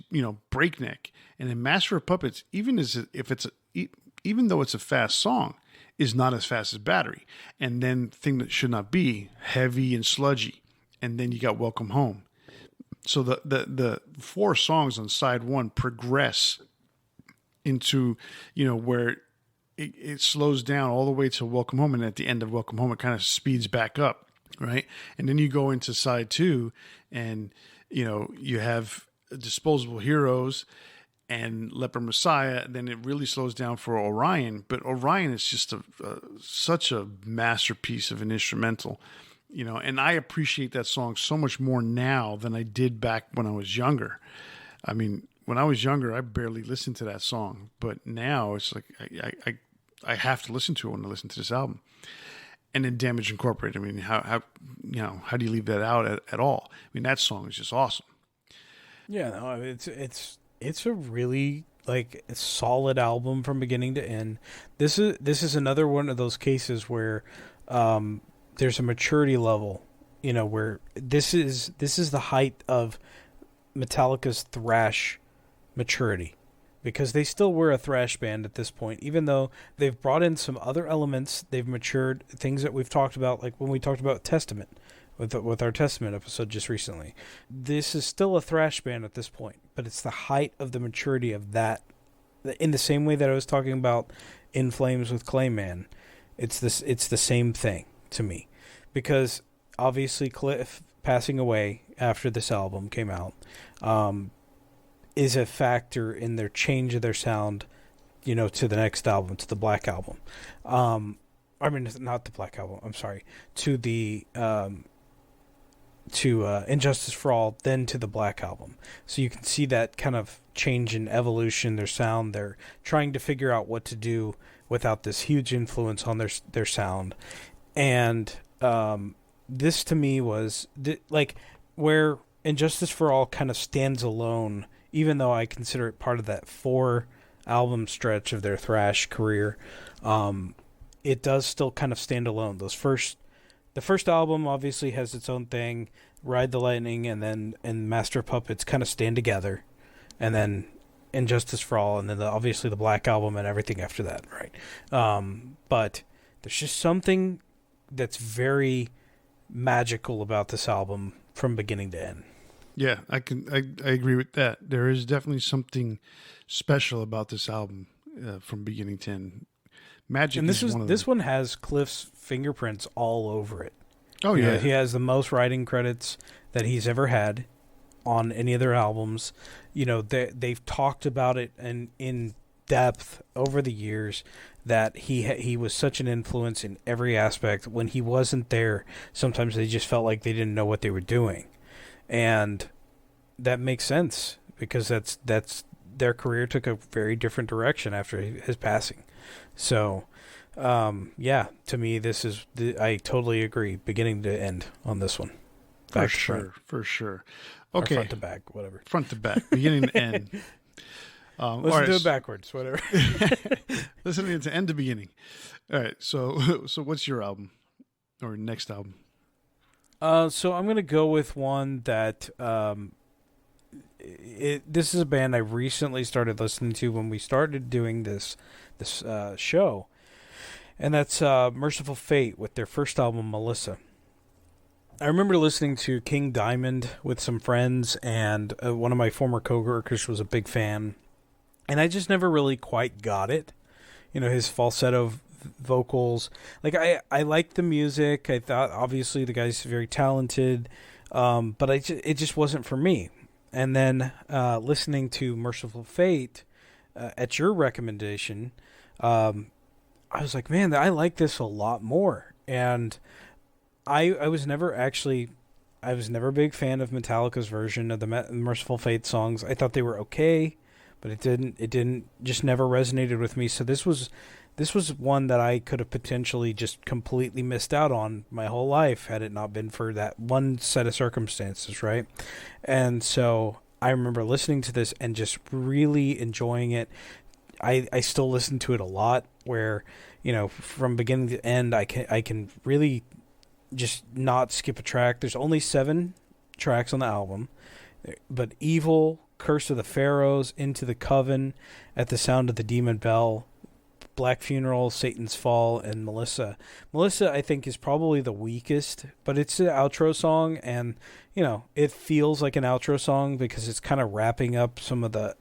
breakneck. And in Master of Puppets, even though it's a fast song, is not as fast as Battery. And then Thing That Should Not Be, heavy and sludgy. And then you got Welcome Home. So the 4 songs on side 1 progress into, where it slows down all the way to Welcome Home. And at the end of Welcome Home, it kind of speeds back up, right? And then you go into side 2 and, you have Disposable Heroes. and Leper Messiah. Then it really slows down for Orion. But Orion is just such a masterpiece of an instrumental, and I appreciate that song so much more now than I did back when I was younger. I mean, when I was younger, I barely listened to that song, but now it's like I have to listen to it when I listen to this album. And then Damage Incorporated. I mean, how do you leave that out at all? I mean, that song is just awesome. Yeah, no, it's a really like a solid album from beginning to end. This is another one of those cases where there's a maturity level, where this is the height of Metallica's thrash maturity, because they still were a thrash band at this point, even though they've brought in some other elements. They've matured things that we've talked about, like when we talked about Testament with our Testament episode just recently. This is still a thrash band at this point, but it's the height of the maturity of that. In the same way that I was talking about In Flames with Clayman, it's the same thing to me, because obviously Cliff passing away after this album came out is a factor in their change of their sound, to the next album, to the Black Album. I mean, not the Black Album, I'm sorry, to the Injustice for All, then to the Black Album. So you can see that kind of change in evolution, their sound. They're trying to figure out what to do without this huge influence on their sound. And this to me was like where Injustice for All kind of stands alone, even though I consider it part of that 4-album stretch of their thrash career. It does still kind of stand alone. The first album obviously has its own thing. Ride the Lightning and Master of Puppets kind of stand together, and then Injustice for All, and then obviously the Black Album and everything after that, right? But there's just something that's very magical about this album from beginning to end. Yeah, I agree with that. There is definitely something special about this album from beginning to end. Magic. And this one has Cliff's fingerprints all over it. Oh yeah, he has the most writing credits that he's ever had on any of their albums. They've talked about it and in depth over the years that he was such an influence in every aspect. When he wasn't there, sometimes they just felt like they didn't know what they were doing, and that makes sense because that's their career took a very different direction after his passing. So, to me, I totally agree, beginning to end on this one. For sure. Okay. Or front to back, whatever. Front to back, beginning to end. Let's do it backwards, whatever. Listening to end to beginning. All right. So what's your album or next album? So I'm going to go with one that, this is a band I recently started listening to when we started doing this show, and that's Merciful Fate with their first album, Melissa. I remember listening to King Diamond with some friends, and one of my former coworkers was a big fan, and I just never really quite got it. His falsetto vocals. Like, I liked the music. I thought, obviously, the guy's very talented, but it just wasn't for me. And then listening to Merciful Fate at your recommendation, I was like, man, I like this a lot more. And I was never a big fan of Metallica's version of the Merciful Fate songs. I thought they were okay, but it didn't just never resonated with me. So this was one that I could have potentially just completely missed out on my whole life had it not been for that one set of circumstances, right? And so I remember listening to this and just really enjoying it. I still listen to it a lot, where from beginning to end I can really just not skip a track. There's only 7 tracks on the album, but Evil, Curse of the Pharaohs, Into the Coven, At the Sound of the Demon Bell, Black Funeral, Satan's Fall, and Melissa. Melissa, I think, is probably the weakest, but it's an outro song, and it feels like an outro song because it's kind of wrapping up some of the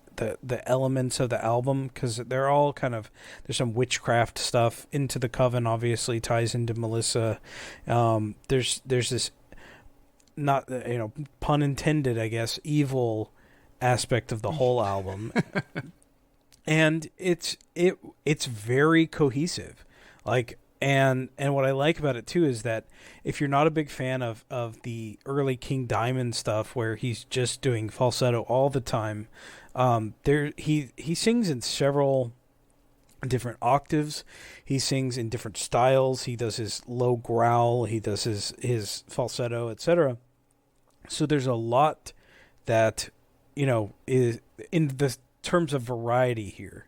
elements of the album, because they're all there's some witchcraft stuff. Into the Coven obviously ties into Melissa. There's this, not pun intended, I guess, evil aspect of the whole album. And it's very cohesive. Like, and what I like about it too is that if you're not a big fan of the early King Diamond stuff where he's just doing falsetto all the time, he sings in several different octaves. He sings in different styles. He does his low growl, he does his falsetto, etc. So there's a lot that, is in the terms of variety here.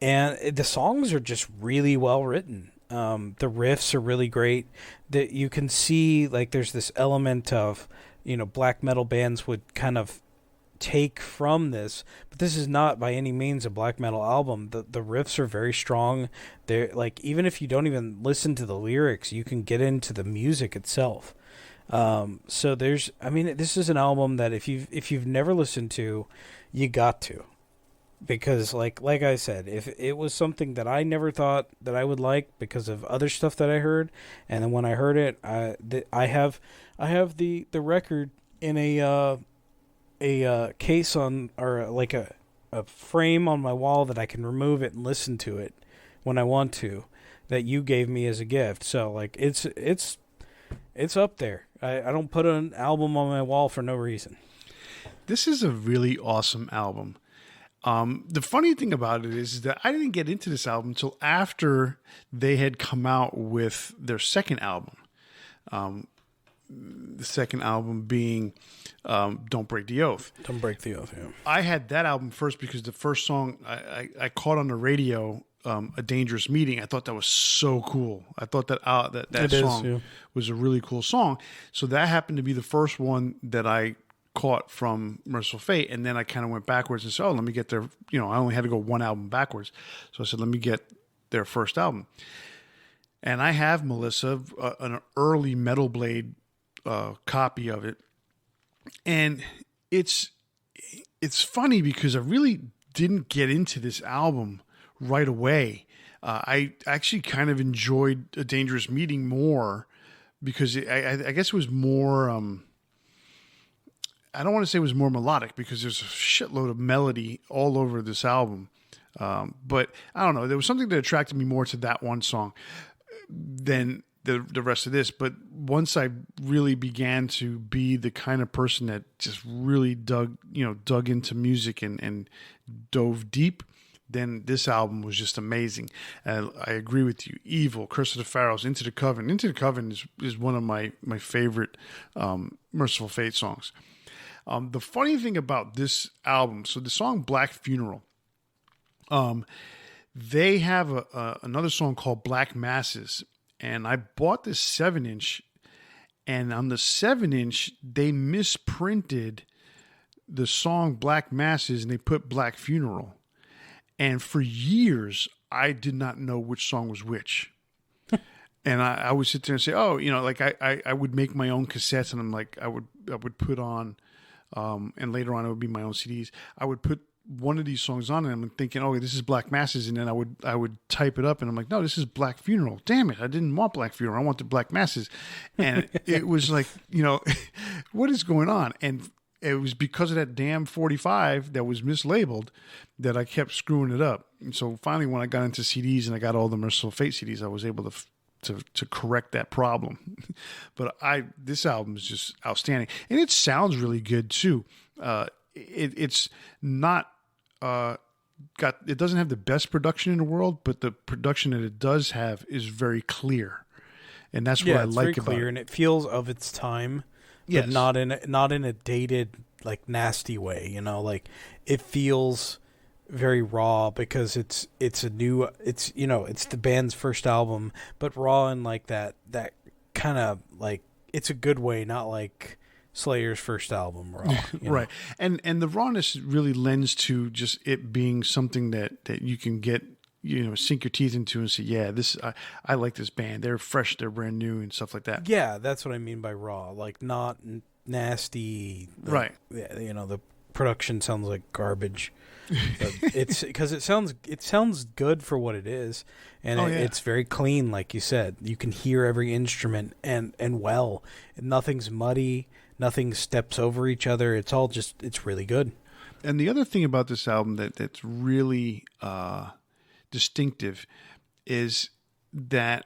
And the songs are just really well written. The riffs are really great. That you can see, like, there's this element of, black metal bands would kind of take from this, but this is not by any means a black metal album. The riffs are very strong. They're like, even if you don't even listen to the lyrics, you can get into the music itself. So this is an album that if you've never listened to, you got to. Because like I said, if it was something that I never thought that I would like because of other stuff that I heard, and then when I heard it, I have the record in a case on, or like a frame on my wall that I can remove it and listen to it when I want to, that you gave me as a gift. So like it's up there. I don't put an album on my wall for no reason. This is a really awesome album. The funny thing about it is that I didn't get into this album until after they had come out with their second album. The second album being Don't Break the Oath. Don't Break the Oath, yeah. I had that album first because the first song I caught on the radio, A Dangerous Meeting. I thought that was so cool. I thought that song was a really cool song. So that happened to be the first one that I caught from Merciful Fate, and then I kind of went backwards and said, let me get their, I only had to go one album backwards. So I said, let me get their first album. And I have, Melissa, an early Metal Blade copy of it. And it's funny because I really didn't get into this album right away. I actually kind of enjoyed A Dangerous Meeting more because I guess it was more... I don't want to say it was more melodic because there's a shitload of melody all over this album. But I don't know. There was something that attracted me more to that one song than the rest of this. But once I really began to be the kind of person that just really dug into music and dove deep, then this album was just amazing. And I agree with you. Evil, Curse of the Pharaohs, Into the Coven. Into the Coven is one of my favorite Merciful Fate songs. The funny thing about this album, so the song Black Funeral, they have another song called Black Masses, and I bought this 7-inch, and on the 7-inch, they misprinted the song Black Masses, and they put Black Funeral. And for years, I did not know which song was which. And I would sit there and say, I would make my own cassettes, and I'm like, I would put on... and later on it would be my own CDs. I would put one of these songs on and I'm thinking, this is Black Masses, and then I would type it up and I'm like, no, this is Black Funeral. Damn it, I didn't want Black Funeral. I wanted Black Masses. And it was like, what is going on? And it was because of that damn 45 that was mislabeled that I kept screwing it up. And so finally when I got into CDs and I got all the Merciful Fate CDs, I was able to correct that problem. But this album is just outstanding, and it sounds really good too. It's not it doesn't have the best production in the world, but the production that it does have is very clear, and that's what I like about it. And it feels of its time, but not in a dated, like, nasty way. Like, it feels very raw because it's the band's first album, but raw in like that kind of, like, it's a good way, not like Slayer's first album raw. Right. And the rawness really lends to just it being something that you can get, sink your teeth into and say, yeah, I like this band. They're fresh, they're brand new and stuff like that. Yeah, that's what I mean by raw, like not nasty. Right. The production sounds like garbage. But it's because it sounds good for what it is, and it's very clean, like you said. You can hear every instrument and nothing's muddy, nothing steps over each other. It's all it's really good. And the other thing about this album that's really distinctive is that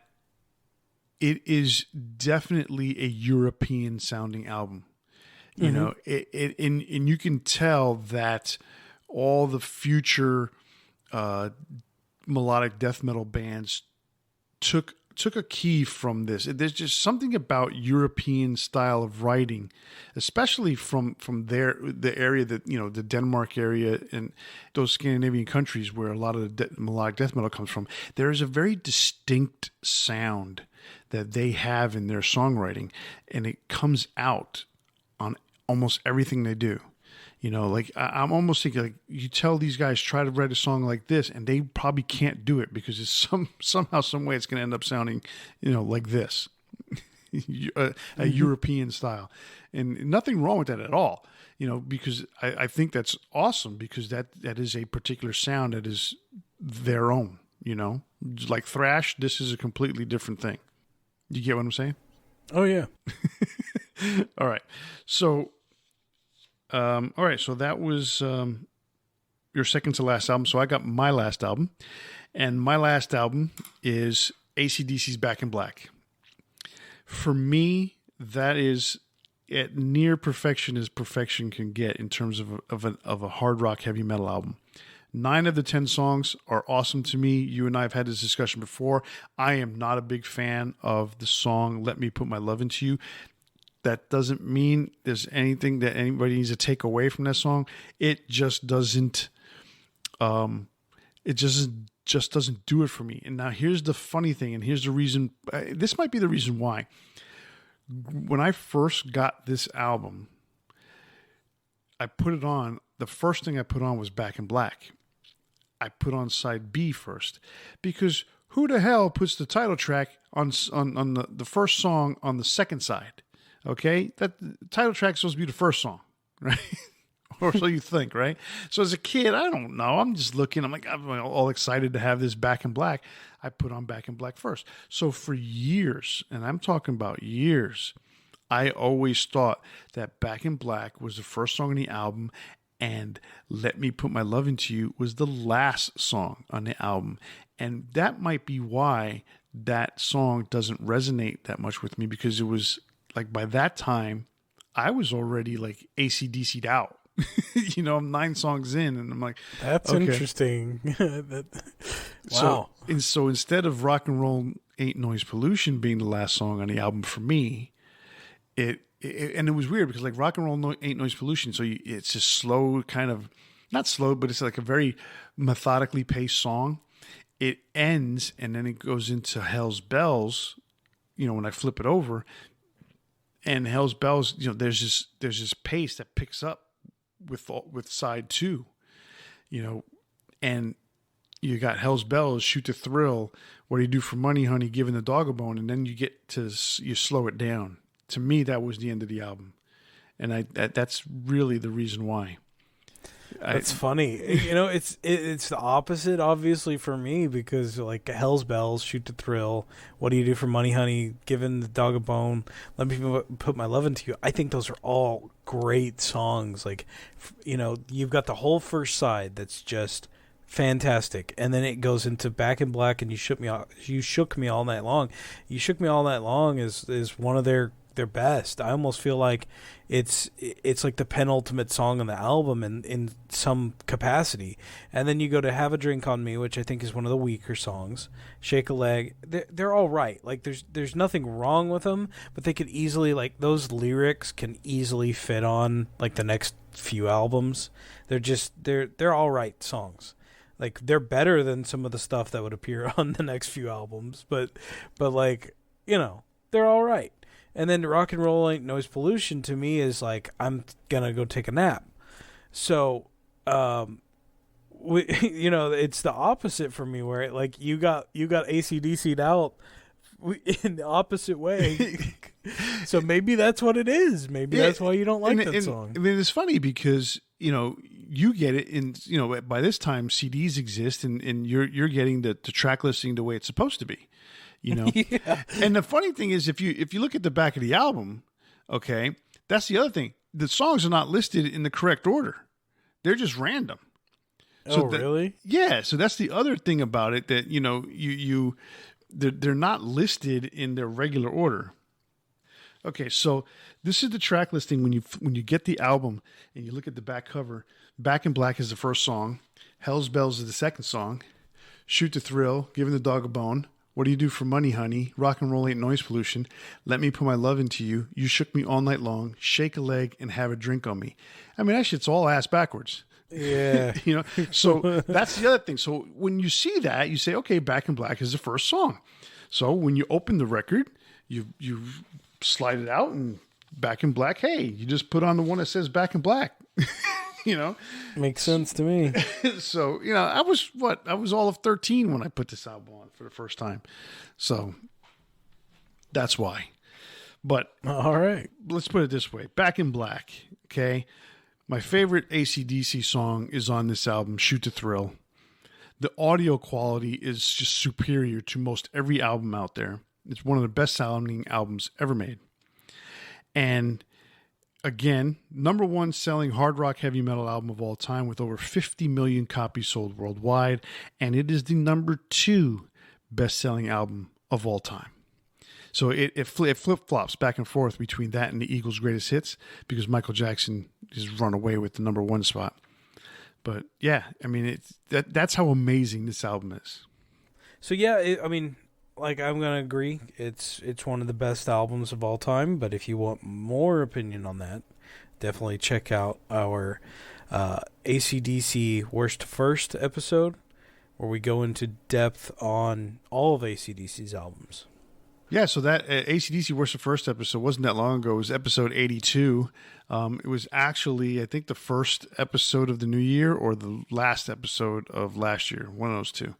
it is definitely a European sounding album. You know, and you can tell that all the future melodic death metal bands took a key from this. There's just something about European style of writing, especially from the area that, you know, the Denmark area and those Scandinavian countries where a lot of the melodic death metal comes from. There is a very distinct sound that they have in their songwriting, and it comes out on almost everything they do. You know, like I'm almost thinking, like, you tell these guys try to write a song like this, and they probably can't do it because it's somehow, some way, it's going to end up sounding, you know, like this, a European style, and nothing wrong with that at all. You know, because I think that's awesome, because that is a particular sound that is their own. You know, like thrash, this is a completely different thing. You get what I'm saying? Oh yeah. All right, so. All right, so that was your second to last album. So I got my last album, and my last album is AC/DC's Back in Black. For me, that is at near perfection as perfection can get in terms of a hard rock heavy metal album. 9 of the 10 songs are awesome to me. You and I have had this discussion before. I am not a big fan of the song "Let Me Put My Love Into You." That doesn't mean there's anything that anybody needs to take away from that song. It just doesn't. It just doesn't do it for me. And now here's the funny thing, and here's the reason. This might be the reason why. When I first got this album, I put it on. The first thing I put on was Back in Black. I put on side B first, because who the hell puts the title track on the first song on the second side? Okay, that title track is supposed to be the first song, right? Or so you think, right? So as a kid, I don't know. I'm just looking. I'm all excited to have this Back in Black. I put on Back in Black first. So for years, and I'm talking about years, I always thought that Back in Black was the first song on the album, and Let Me Put My Love Into You was the last song on the album. And that might be why that song doesn't resonate that much with me, because it was like, by that time, I was already like AC/DC'd out. You know, I'm 9 songs in, and I'm like, that's okay. Interesting. Wow. So instead of Rock and Roll Ain't Noise Pollution being the last song on the album for me, and it was weird, because like Rock and Roll Ain't Noise Pollution, so it's just slow, kind of, not slow, but it's like a very methodically paced song. It ends, and then it goes into Hell's Bells, you know, when I flip it over. And Hell's Bells, you know, there's this pace that picks up with side 2, you know, and you got Hell's Bells, Shoot to Thrill, What Do You Do for Money, Honey, Giving the Dog a Bone, and then you slow it down. To me, that was the end of the album, and that's really the reason why. That's funny. You know, it's the opposite, obviously, for me, because like Hell's Bells, Shoot to Thrill, What Do You Do for Money, Honey, Giving the Dog a Bone, Let Me Put My Love Into You. I think those are all great songs. Like, you know, you've got the whole first side that's just fantastic, and then it goes into Back in Black, and You Shook Me All Night Long. You Shook Me All Night Long is one of their best. I almost feel like it's like the penultimate song on the album in some capacity. And then you go to Have a Drink on Me, which I think is one of the weaker songs. Shake a Leg. They're all right. Like there's nothing wrong with them, but they could easily, like, those lyrics can easily fit on like the next few albums. They're all right songs. Like, they're better than some of the stuff that would appear on the next few albums, but like, you know, they're all right. And then Rock and Roll Ain't Noise Pollution to me is like, I'm gonna go take a nap. So, you know, it's the opposite for me, where like you got AC/DC'd out in the opposite way. So maybe that's what it is. Maybe that's why you don't like that song. I mean, it's funny because, you know, you get it, and you know, by this time CDs exist, and you're getting the track listing the way it's supposed to be. You know, Yeah. And the funny thing is, if you look at the back of the album, okay, that's the other thing. The songs are not listed in the correct order. They're just random. Really? Yeah. So that's the other thing about it, that, they're not listed in their regular order. Okay, so this is the track listing when you get the album and you look at the back cover. Back in Black is the first song. Hell's Bells is the second song. Shoot to Thrill, Giving the Dog a Bone. What Do You Do for Money, Honey? Rock and Roll Ain't Noise Pollution. Let Me Put My Love Into You. You Shook Me All Night Long. Shake a Leg and Have a Drink on Me. I mean, that shit's all ass backwards. Yeah. So that's the other thing. So when you see that, you say, okay, Back in Black is the first song. So when you open the record, you slide it out, and Back in Black, hey, you just put on the one that says Back in Black. Makes sense to me. So, I was all of 13 when I put this album on for the first time. So that's why. But all right, let's put it this way. Back in Black, okay? My favorite AC/DC song is on this album, Shoot to Thrill. The audio quality is just superior to most every album out there. It's one of the best sounding albums ever made. And again, number one selling hard rock heavy metal album of all time with over 50 million copies sold worldwide. And it is the number 2 best selling album of all time. So it flip-flops back and forth between that and the Eagles' greatest hits, because Michael Jackson has run away with the number 1 spot. But yeah, I mean, that's how amazing this album is. So yeah, I'm gonna agree. It's one of the best albums of all time. But if you want more opinion on that, definitely check out our AC/DC Worst First episode, where we go into depth on all of AC/DC's albums. Yeah, so that AC/DC Worst First episode wasn't that long ago. It was episode 82. It was actually, I think, the first episode of the new year or the last episode of last year. One of those two.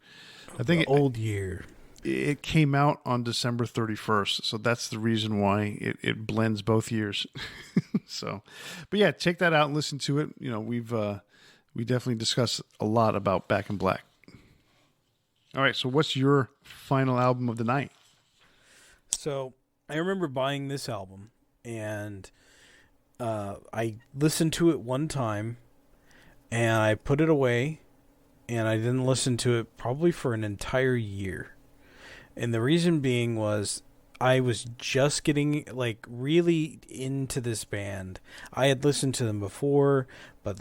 I think old year. It came out on December 31st, so that's the reason why it blends both years. So, but yeah, check that out and listen to it. We definitely discuss a lot about Back in Black. All right, so what's your final album of the night? So I remember buying this album, and I listened to it one time, and I put it away, and I didn't listen to it probably for an entire year. And the reason being was I was just getting really into this band. I had listened to them before, but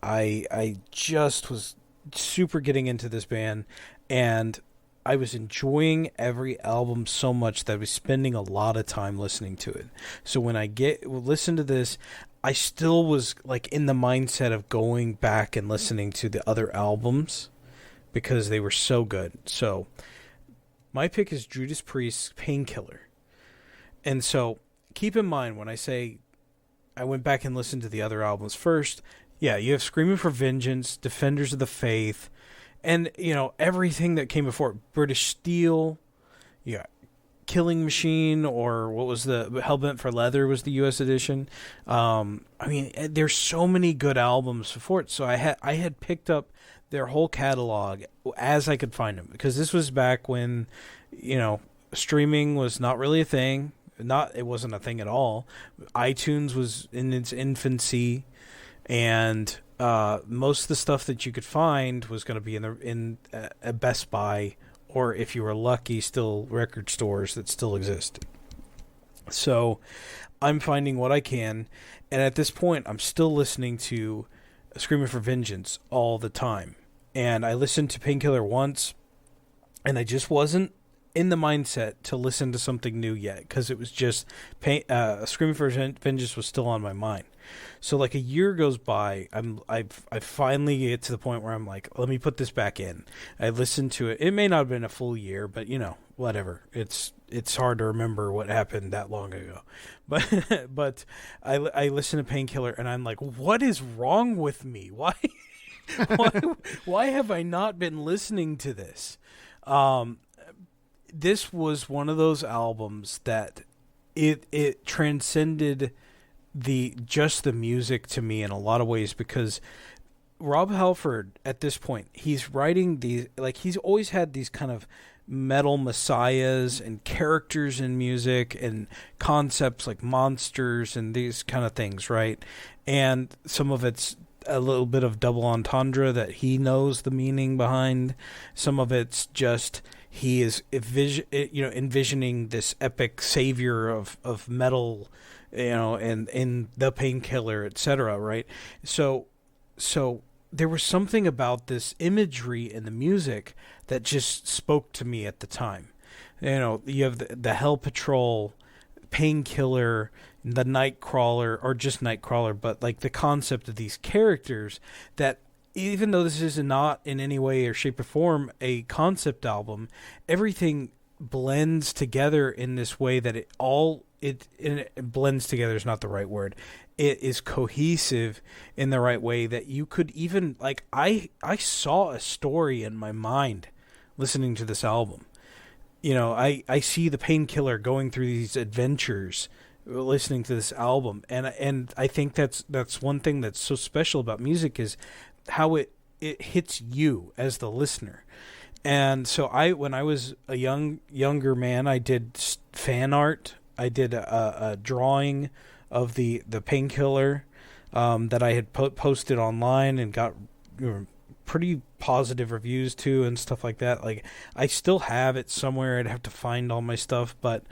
I just was super getting into this band, and I was enjoying every album so much that I was spending a lot of time listening to it. So when I listen to this, I still was in the mindset of going back and listening to the other albums because they were so good. So my pick is Judas Priest's Painkiller. And so keep in mind when I say I went back and listened to the other albums first, yeah, you have Screaming for Vengeance, Defenders of the Faith, and, everything that came before it. British Steel, yeah, Killing Machine, or what was the Hellbent for Leather was the U.S. edition. There's so many good albums before it. So I had picked up their whole catalog as I could find them, because this was back when, streaming was not really a thing. It wasn't a thing at all. iTunes was in its infancy, and most of the stuff that you could find was going to be in a Best Buy, or if you were lucky, still record stores that still exist. So I'm finding what I can, and at this point, I'm still listening to Screaming for Vengeance all the time. And I listened to Painkiller once, and I just wasn't in the mindset to listen to something new yet, because it was just Screaming for Vengeance was still on my mind. So a year goes by, I finally get to the point where I'm like, let me put this back in. I listened to it. It may not have been a full year, but whatever. It's hard to remember what happened that long ago. But I listened to Painkiller, and I'm like, what is wrong with me? Why have I not been listening to this? This was one of those albums that it transcended the music to me in a lot of ways, because Rob Halford at this point, he's writing these, he's always had these kind of metal messiahs and characters in music and concepts like monsters and these kind of things, right? And some of it's a little bit of double entendre that he knows the meaning behind. Some of it's just he is envisioning this epic savior of metal, and the Painkiller, etc. Right? So there was something about this imagery in the music that just spoke to me at the time. You have the Hell Patrol, Painkiller, the Nightcrawler, or just Nightcrawler, but like the concept of these characters that, even though this is not in any way or shape or form a concept album, everything blends together in this way that it blends together is not the right word. It is cohesive in the right way that you could even, like, I saw a story in my mind listening to this album. I see the Painkiller going through these adventures listening to this album, and I think that's one thing that's so special about music is how it hits you as the listener. And so when I was a younger man, I did fan art. I did a drawing of the Painkiller that I had posted online and got pretty positive reviews too and stuff like that. Like, I still have it somewhere. I'd have to find all my stuff, but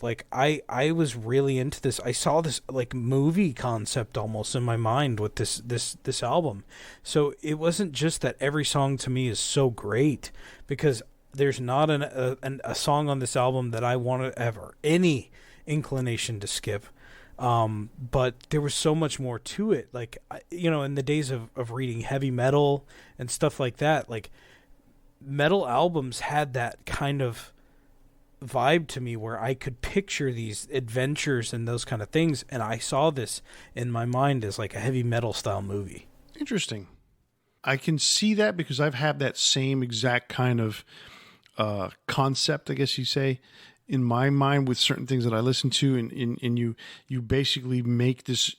like I was really into this. I saw this like movie concept almost in my mind with this album. So it wasn't just that every song to me is so great, because there's not a song on this album that I want to ever any inclination to skip. But there was so much more to it. Like, in the days of reading heavy metal and stuff like that, like, metal albums had that kind of vibe to me where I could picture these adventures and those kind of things, and I saw this in my mind as like a heavy metal style movie. Interesting. I can see that because I've had that same exact kind of concept, I guess you say, in my mind with certain things that I listen to, and you basically make this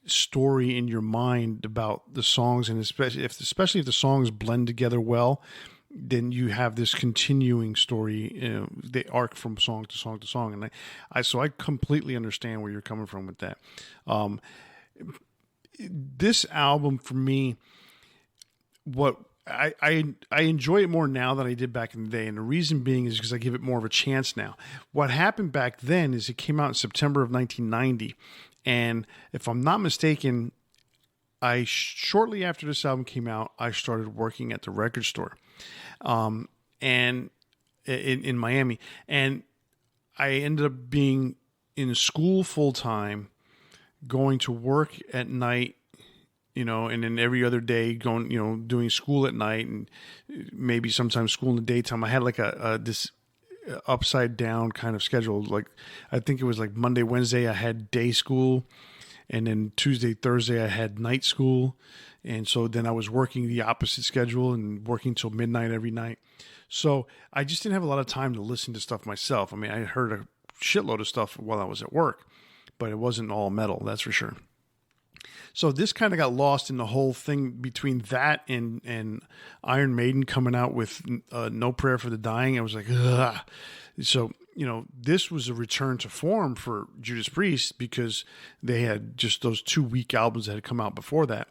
story in your mind about the songs, and especially if the songs blend together well, then you have this continuing story. They arc from song to song to song, and I completely understand where you're coming from with that. This album for me, what I enjoy it more now than I did back in the day, and the reason being is because I give it more of a chance now. What happened back then is it came out in September of 1990, and if I'm not mistaken, shortly after this album came out, I started working at the record store, and in Miami, and I ended up being in school full time, going to work at night, and then every other day going, doing school at night, and maybe sometimes school in the daytime. I had like this upside down kind of schedule. Like, I think it was like Monday, Wednesday, I had day school, and then Tuesday, Thursday, I had night school. And so then I was working the opposite schedule and working till midnight every night. So I just didn't have a lot of time to listen to stuff myself. I mean, I heard a shitload of stuff while I was at work, but it wasn't all metal, that's for sure. So this kind of got lost in the whole thing between that and Iron Maiden coming out with No Prayer for the Dying. I was like, ugh. So, this was a return to form for Judas Priest because they had just those 2 weak albums that had come out before that.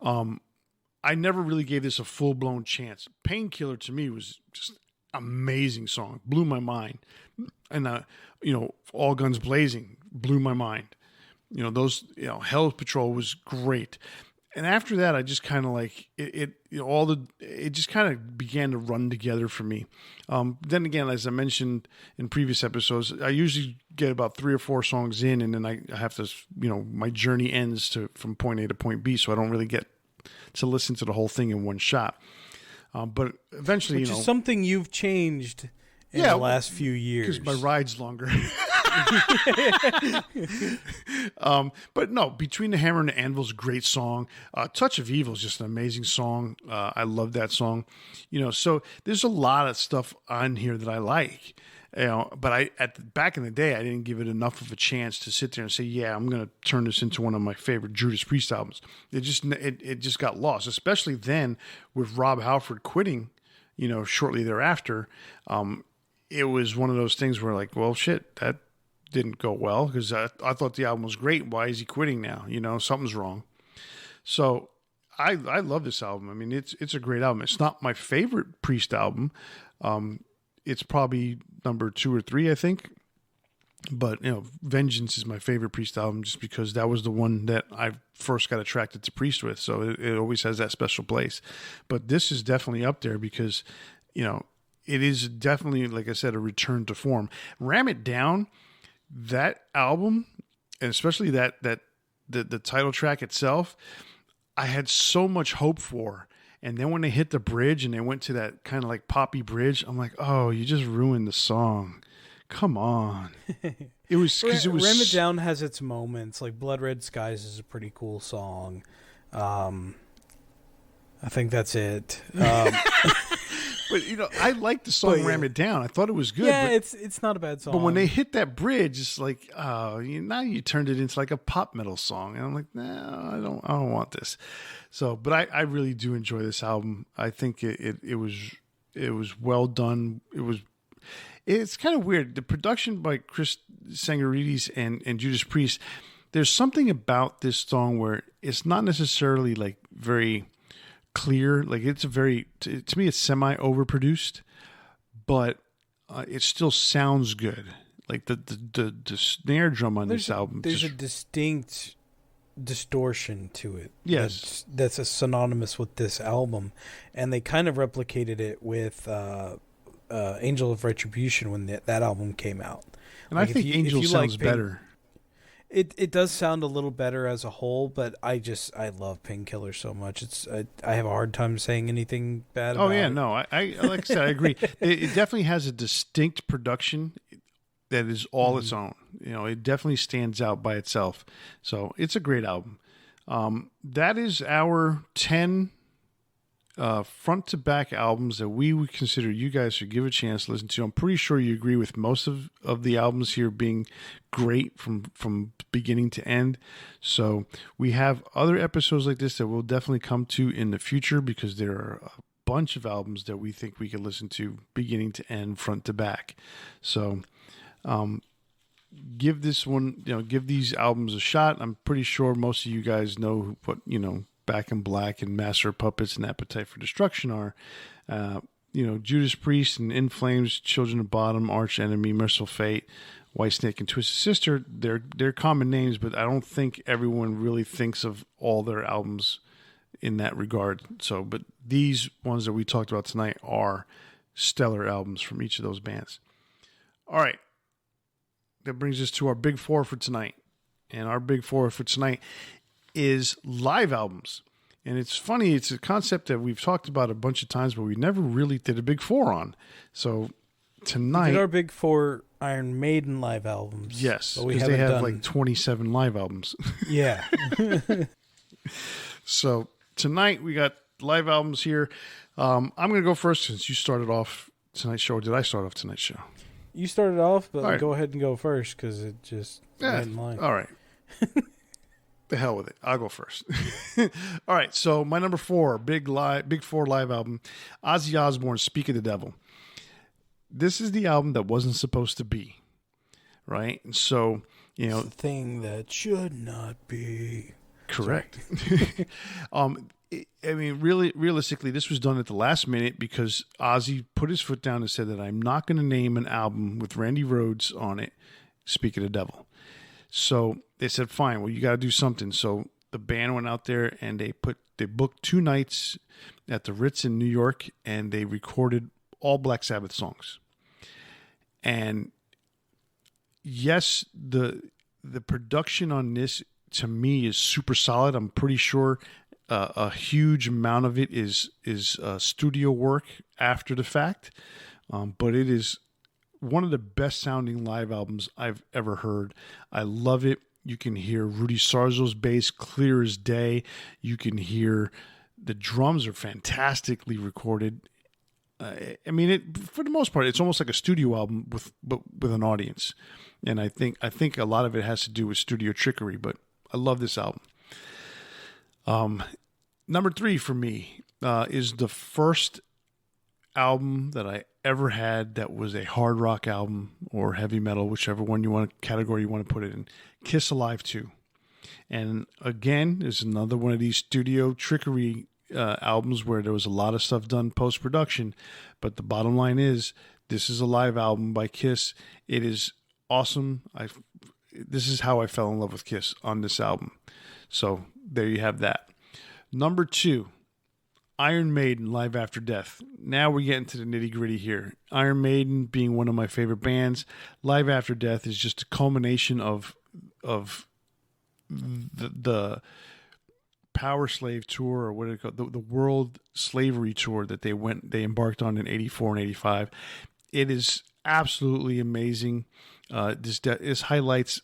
I never really gave this a full-blown chance. Painkiller to me was just amazing song, blew my mind. And, All Guns Blazing blew my mind. Hell Patrol was great. And after that, I just kind of like it just kind of began to run together for me. Then again, as I mentioned in previous episodes, I usually get about 3 or 4 songs in, and then I have to, my journey ends from point A to point B, so I don't really get to listen to the whole thing in one shot. But eventually, which is something you've changed in the last few years. Because my ride's longer. But no, Between the Hammer and the Anvil is a great song. Touch of Evil is just an amazing song. I love that song. So there's a lot of stuff on here that I like. But back in the day, I didn't give it enough of a chance to sit there and say, yeah, I'm going to turn this into one of my favorite Judas Priest albums. It just got lost, especially then with Rob Halford quitting, shortly thereafter. It was one of those things where like, well, shit, that didn't go well because I thought the album was great. Why is he quitting now? Something's wrong. So I love this album. I mean, it's a great album. It's not my favorite Priest album. It's probably number 2 or 3, I think. But Vengeance is my favorite Priest album, just because that was the one that I first got attracted to Priest with. So it always has that special place. But this is definitely up there because it is definitely, like I said, a return to form. Ram It Down, that album, and especially the title track itself, I had so much hope for. And then when they hit the bridge and they went to that kind of like poppy bridge, I'm like, oh, you just ruined the song. Come on. It was because it was. Ram It Down has its moments. Like Blood Red Skies is a pretty cool song. I think that's it. But I liked the song Ram It Down. I thought it was good. Yeah, but, it's not a bad song. But when they hit that bridge, it's like, oh, now you turned it into like a pop metal song, and I'm like, no, I don't want this. So, but I really do enjoy this album. I think it was well done. It's kind of weird. The production by Chris Tsangarides and Judas Priest. There's something about this song where it's not necessarily like very clear. Like it's to me it's semi overproduced, but it still sounds good. Like the snare drum on this album, there's a distinct distortion to it. Yes, that's synonymous with this album, and they kind of replicated it with Angel of Retribution when that album came out. And like I think Angel sounds better. It does sound a little better as a whole, but I love Painkiller so much. I have a hard time saying anything bad about it. Oh yeah, no, I like I said, I agree. It definitely has a distinct production that is all its own. It definitely stands out by itself. So it's a great album. That is our 10 front to back albums that we would consider you guys should give a chance to listen to. I'm pretty sure you agree with most of the albums here being great from beginning to end. So we have other episodes like this that we'll definitely come to in the future, because there are a bunch of albums that we think we could listen to beginning to end, front to back. So give this one, give these albums a shot. I'm pretty sure most of you guys know what, Back in Black and Master of Puppets and Appetite for Destruction are. Judas Priest and In Flames, Children of Bodom, Arch Enemy, Merciful Fate, Whitesnake, and Twisted Sister. They're common names, but I don't think everyone really thinks of all their albums in that regard. So, but these ones that we talked about tonight are stellar albums from each of those bands. All right. That brings us to our big four for tonight. And our big four for tonight is live albums. And it's funny, it's a concept that we've talked about a bunch of times, but we never really did a big four on. So tonight, we did our big four Iron Maiden live albums. Yes, because they have like 27 live albums. Yeah. So tonight we got live albums here. I'm going to go first since you started off tonight's show. Or did I start off tonight's show? You started off, but right. Go ahead and go first because it just went in line. All right. The hell with it. I'll go first. All right. So my number 4, big four live album, Ozzy Osbourne, Speak of the Devil. This is the album that wasn't supposed to be, right? And so, it's the thing that should not be. Correct. Really, realistically, this was done at the last minute because Ozzy put his foot down and said that I'm not going to name an album with Randy Rhoads on it, Speak of the Devil. So they said, fine, well, you got to do something. So the band went out there and they booked 2 nights at the Ritz in New York, and they recorded all Black Sabbath songs. And yes, the production on this to me is super solid. I'm pretty sure a huge amount of it is studio work after the fact, but it is one of the best sounding live albums I've ever heard. I love it. You can hear Rudy Sarzo's bass clear as day. You can hear the drums are fantastically recorded. For the most part, it's almost like a studio album with an audience, and I think a lot of it has to do with studio trickery. But I love this album. Number 3 for me is the first album that I ever had that was a hard rock album or heavy metal, whichever one category you want to put it in. Kiss Alive 2. And again, there's another one of these studio trickery albums where there was a lot of stuff done post production, but the bottom line is this is a live album by Kiss. It is awesome. This is how I fell in love with Kiss, on this album. So there you have that. Number 2, Iron Maiden, Live After Death. Now we're getting to the nitty gritty here. Iron Maiden being one of my favorite bands, Live After Death is just a culmination of the Power Slave tour, or what do you call it? The World Slavery tour that they embarked on in '84 and '85. It is absolutely amazing. This highlights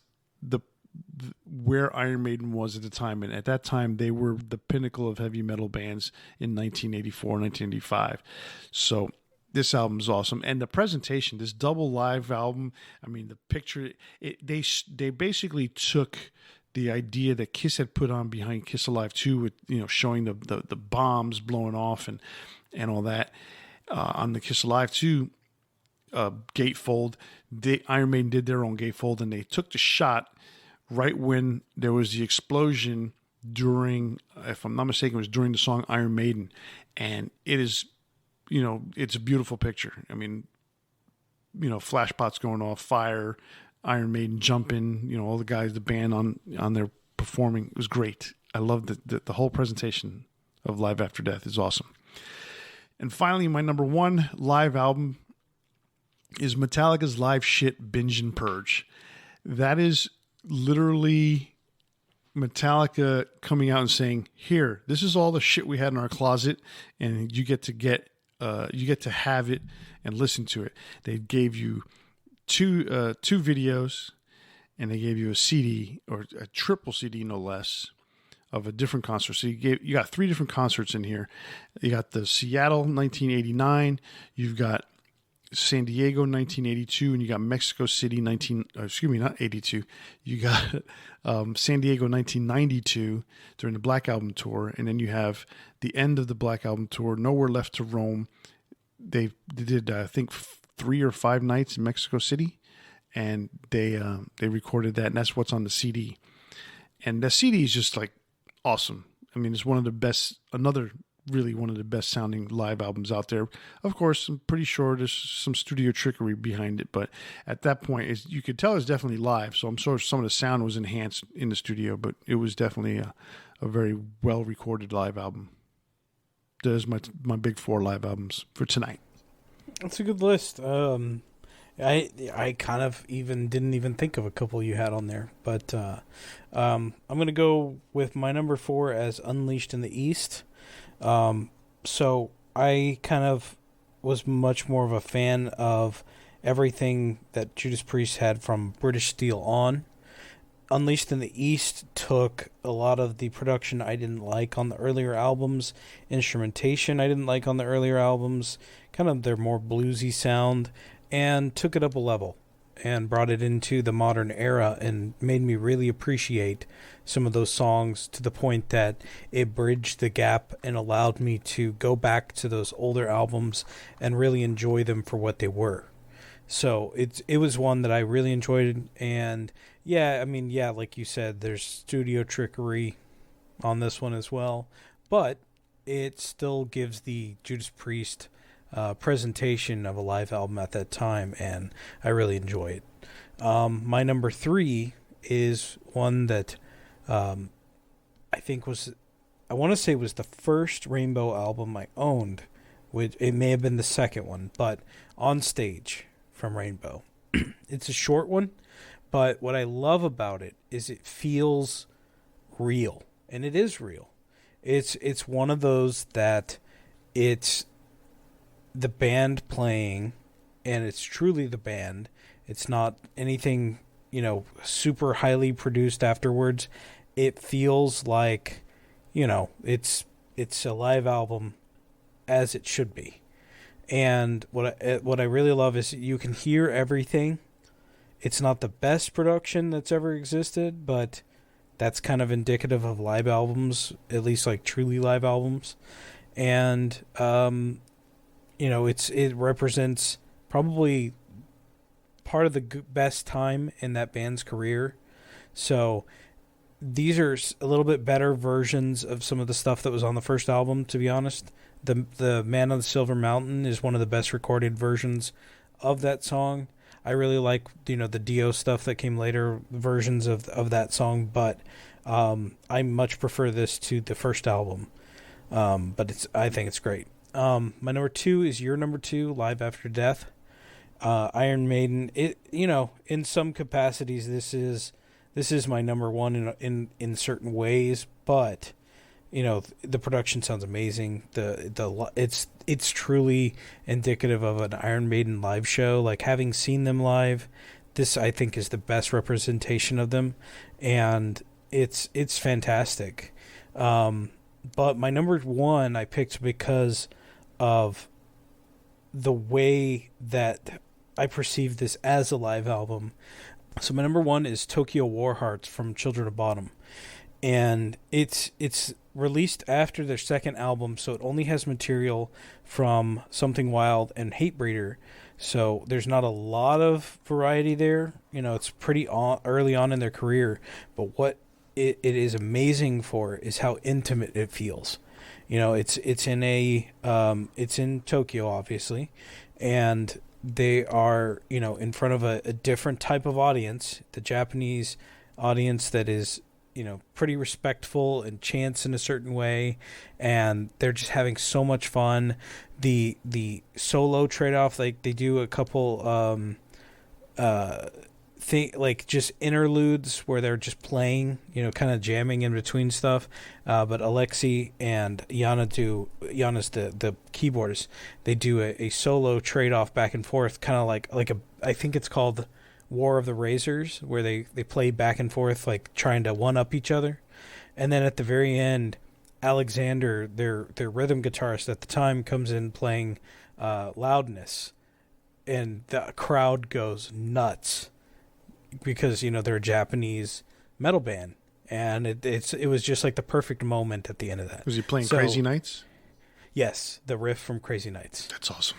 where Iron Maiden was at the time, and at that time they were the pinnacle of heavy metal bands in 1984, 1985. So this album is awesome, and the presentation, this double live album. I mean, the picture. They basically took the idea that Kiss had put on behind Kiss Alive 2 with, showing the bombs blowing off and all that on the Kiss Alive 2 gatefold. Iron Maiden did their own gatefold, and they took the shot right when there was the explosion during, if I'm not mistaken, it was during the song Iron Maiden. And it is, it's a beautiful picture. I mean, flashpots going off, fire, Iron Maiden jumping, all the guys, the band on there performing. It was great. I loved the whole presentation of Live After Death is awesome. And finally, my number 1 live album is Metallica's Live Shit Binge and Purge. That is literally Metallica coming out and saying, "Here, this is all the shit we had in our closet, and you get to have it and listen to it." They gave you two videos, and they gave you a CD, or a triple CD no less, of a different concert. So you got 3 different concerts in here. You got the Seattle 1989, you've got San Diego 1982, and you got Mexico City not 82. You got San Diego 1992 during the Black Album tour, and then you have the end of the Black Album tour, Nowhere Left to Roam. They did I think 3 or 5 nights in Mexico City, and they recorded that, and that's what's on the CD. And the CD is just like awesome. I mean, it's one of the best sounding live albums out there. Of course, I'm pretty sure there's some studio trickery behind it, but at that point, you could tell it's definitely live. So I'm sure some of the sound was enhanced in the studio, but it was definitely a very well recorded live album. There's my big 4 live albums for tonight. That's a good list. I kind of didn't even think of a couple you had on there, but I'm gonna go with my number 4 as Unleashed in the East. So I kind of was much more of a fan of everything that Judas Priest had from British Steel on. Unleashed in the East took a lot of the production I didn't like on the earlier albums, instrumentation I didn't like on the earlier albums, kind of their more bluesy sound, and took it up a level and brought it into the modern era and made me really appreciate some of those songs, to the point that it bridged the gap and allowed me to go back to those older albums and really enjoy them for what they were. So it was one that I really enjoyed, and like you said, there's studio trickery on this one as well, but it still gives the Judas Priest presentation of a live album at that time, and I really enjoy it. My number 3 is one that I want to say was the first Rainbow album I owned. It may have been the second one, but On Stage from Rainbow. It's a short one, but what I love about it is it feels real, and it is real. It's one of those that it's the band playing, and it's truly the band. It's not anything, super highly produced afterwards. It feels like, it's a live album as it should be. And what I really love is you can hear everything. It's not the best production that's ever existed, but that's kind of indicative of live albums, at least like truly live albums. And it represents probably part of the best time in that band's career. So these are a little bit better versions of some of the stuff that was on the first album, to be honest. The Man on the Silver Mountain is one of the best recorded versions of that song. I really like, the Dio stuff that came later, versions of that song, but I much prefer this to the first album. But I think it's great. My number 2 is your number 2, Live After Death. Iron Maiden. In some capacities, this is my number 1 in certain ways, but the production sounds amazing. It's truly indicative of an Iron Maiden live show. Like, having seen them live, this I think is the best representation of them, and it's fantastic. But my number 1 I picked because of the way that I perceive this as a live album. So my number 1 is Tokyo War Hearts from Children of Bodom. And it's released after their second album, so it only has material from Something Wild and Hatebreeder. So there's not a lot of variety there. It's pretty early on in their career. But what it is amazing for is how intimate it feels. It's in Tokyo, obviously, and they are in front of a different type of audience, the Japanese audience that is pretty respectful and chants in a certain way, and they're just having so much fun. The solo trade-off, like they do a couple just interludes where they're just playing, kind of jamming in between stuff. But Alexi and Yana's the keyboardist. They do a solo trade-off back and forth, kind of like I think it's called War of the Razors, where they play back and forth, like trying to one-up each other. And then at the very end, Alexander, their rhythm guitarist at the time, comes in playing Loudness, and the crowd goes nuts because they're a Japanese metal band, and it was just like the perfect moment at the end of that. Was he playing Crazy Nights? Yes, the riff from Crazy Nights. That's awesome.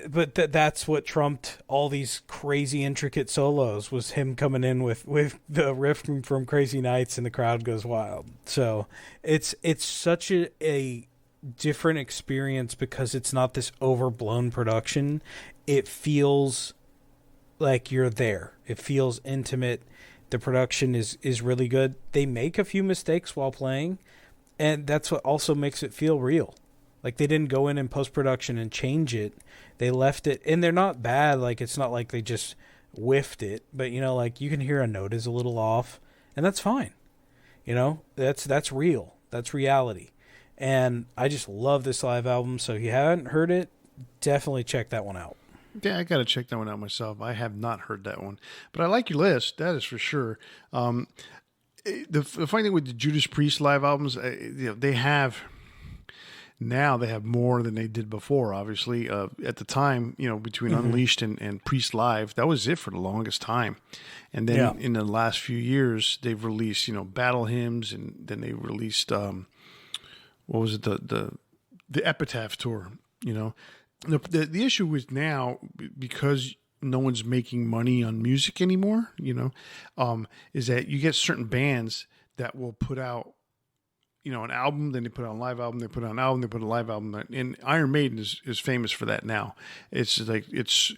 But that's what trumped all these crazy intricate solos, was him coming in with the riff from Crazy Nights, and the crowd goes wild. So it's such a different experience because it's not this overblown production. It feels like you're there. It feels intimate. The production is really good. They make a few mistakes while playing, and that's what also makes it feel real. Like, they didn't go in post-production and change it. They left it, and they're not bad. Like, it's not like they just whiffed it, but like, you can hear a note is a little off, and that's fine. That's real. That's reality. And I just love this live album. So if you haven't heard it, definitely check that one out. Yeah, I got to check that one out myself. I have not heard that one, but I like your list. That is for sure. The funny thing with the Judas Priest live albums, they have more than they did before. Obviously, at the time, between Unleashed and Priest Live, that was it for the longest time. And then in the last few years, they've released battle hymns, and then they released what was it, the Epitaph tour. The issue is now, because no one's making money on music anymore, is that you get certain bands that will put out, an album, then they put out a live album, they put out an album, they put a live album. And Iron Maiden is famous for that now. It's like, it's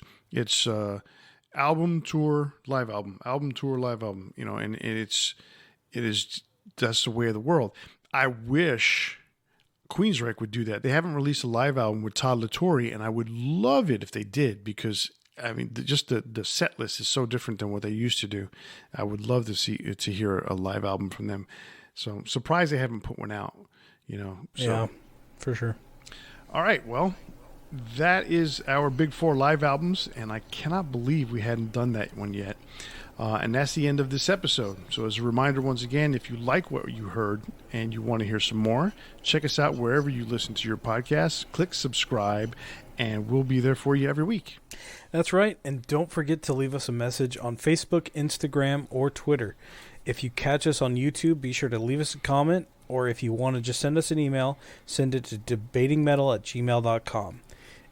album, tour, live album, album, tour, live album, and that's the way of the world. I wish Queensryche would do that. They haven't released a live album with Todd La Torre, and I would love it if they did, because just the set list is so different than what they used to do. I would love to hear a live album from them. So I'm surprised they haven't put one out. So. Yeah, for sure. All right, well, that is our Big Four live albums, and I cannot believe we hadn't done that one yet. And that's the end of this episode. So as a reminder, once again, if you like what you heard and you want to hear some more, check us out wherever you listen to your podcasts. Click subscribe, and we'll be there for you every week. That's right. And don't forget to leave us a message on Facebook, Instagram, or Twitter. If you catch us on YouTube, be sure to leave us a comment, or if you want to just send us an email, send it to debatingmetal@gmail.com.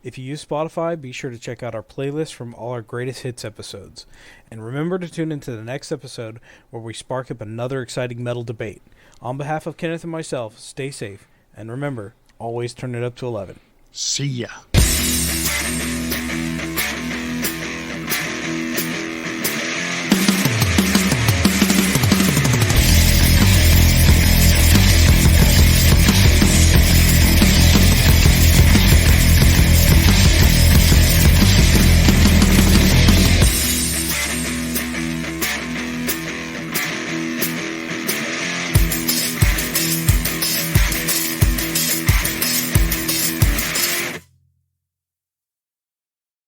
If you use Spotify, be sure to check out our playlist from all our greatest hits episodes. And remember to tune into the next episode where we spark up another exciting metal debate. On behalf of Kenneth and myself, stay safe, and remember, always turn it up to 11. See ya.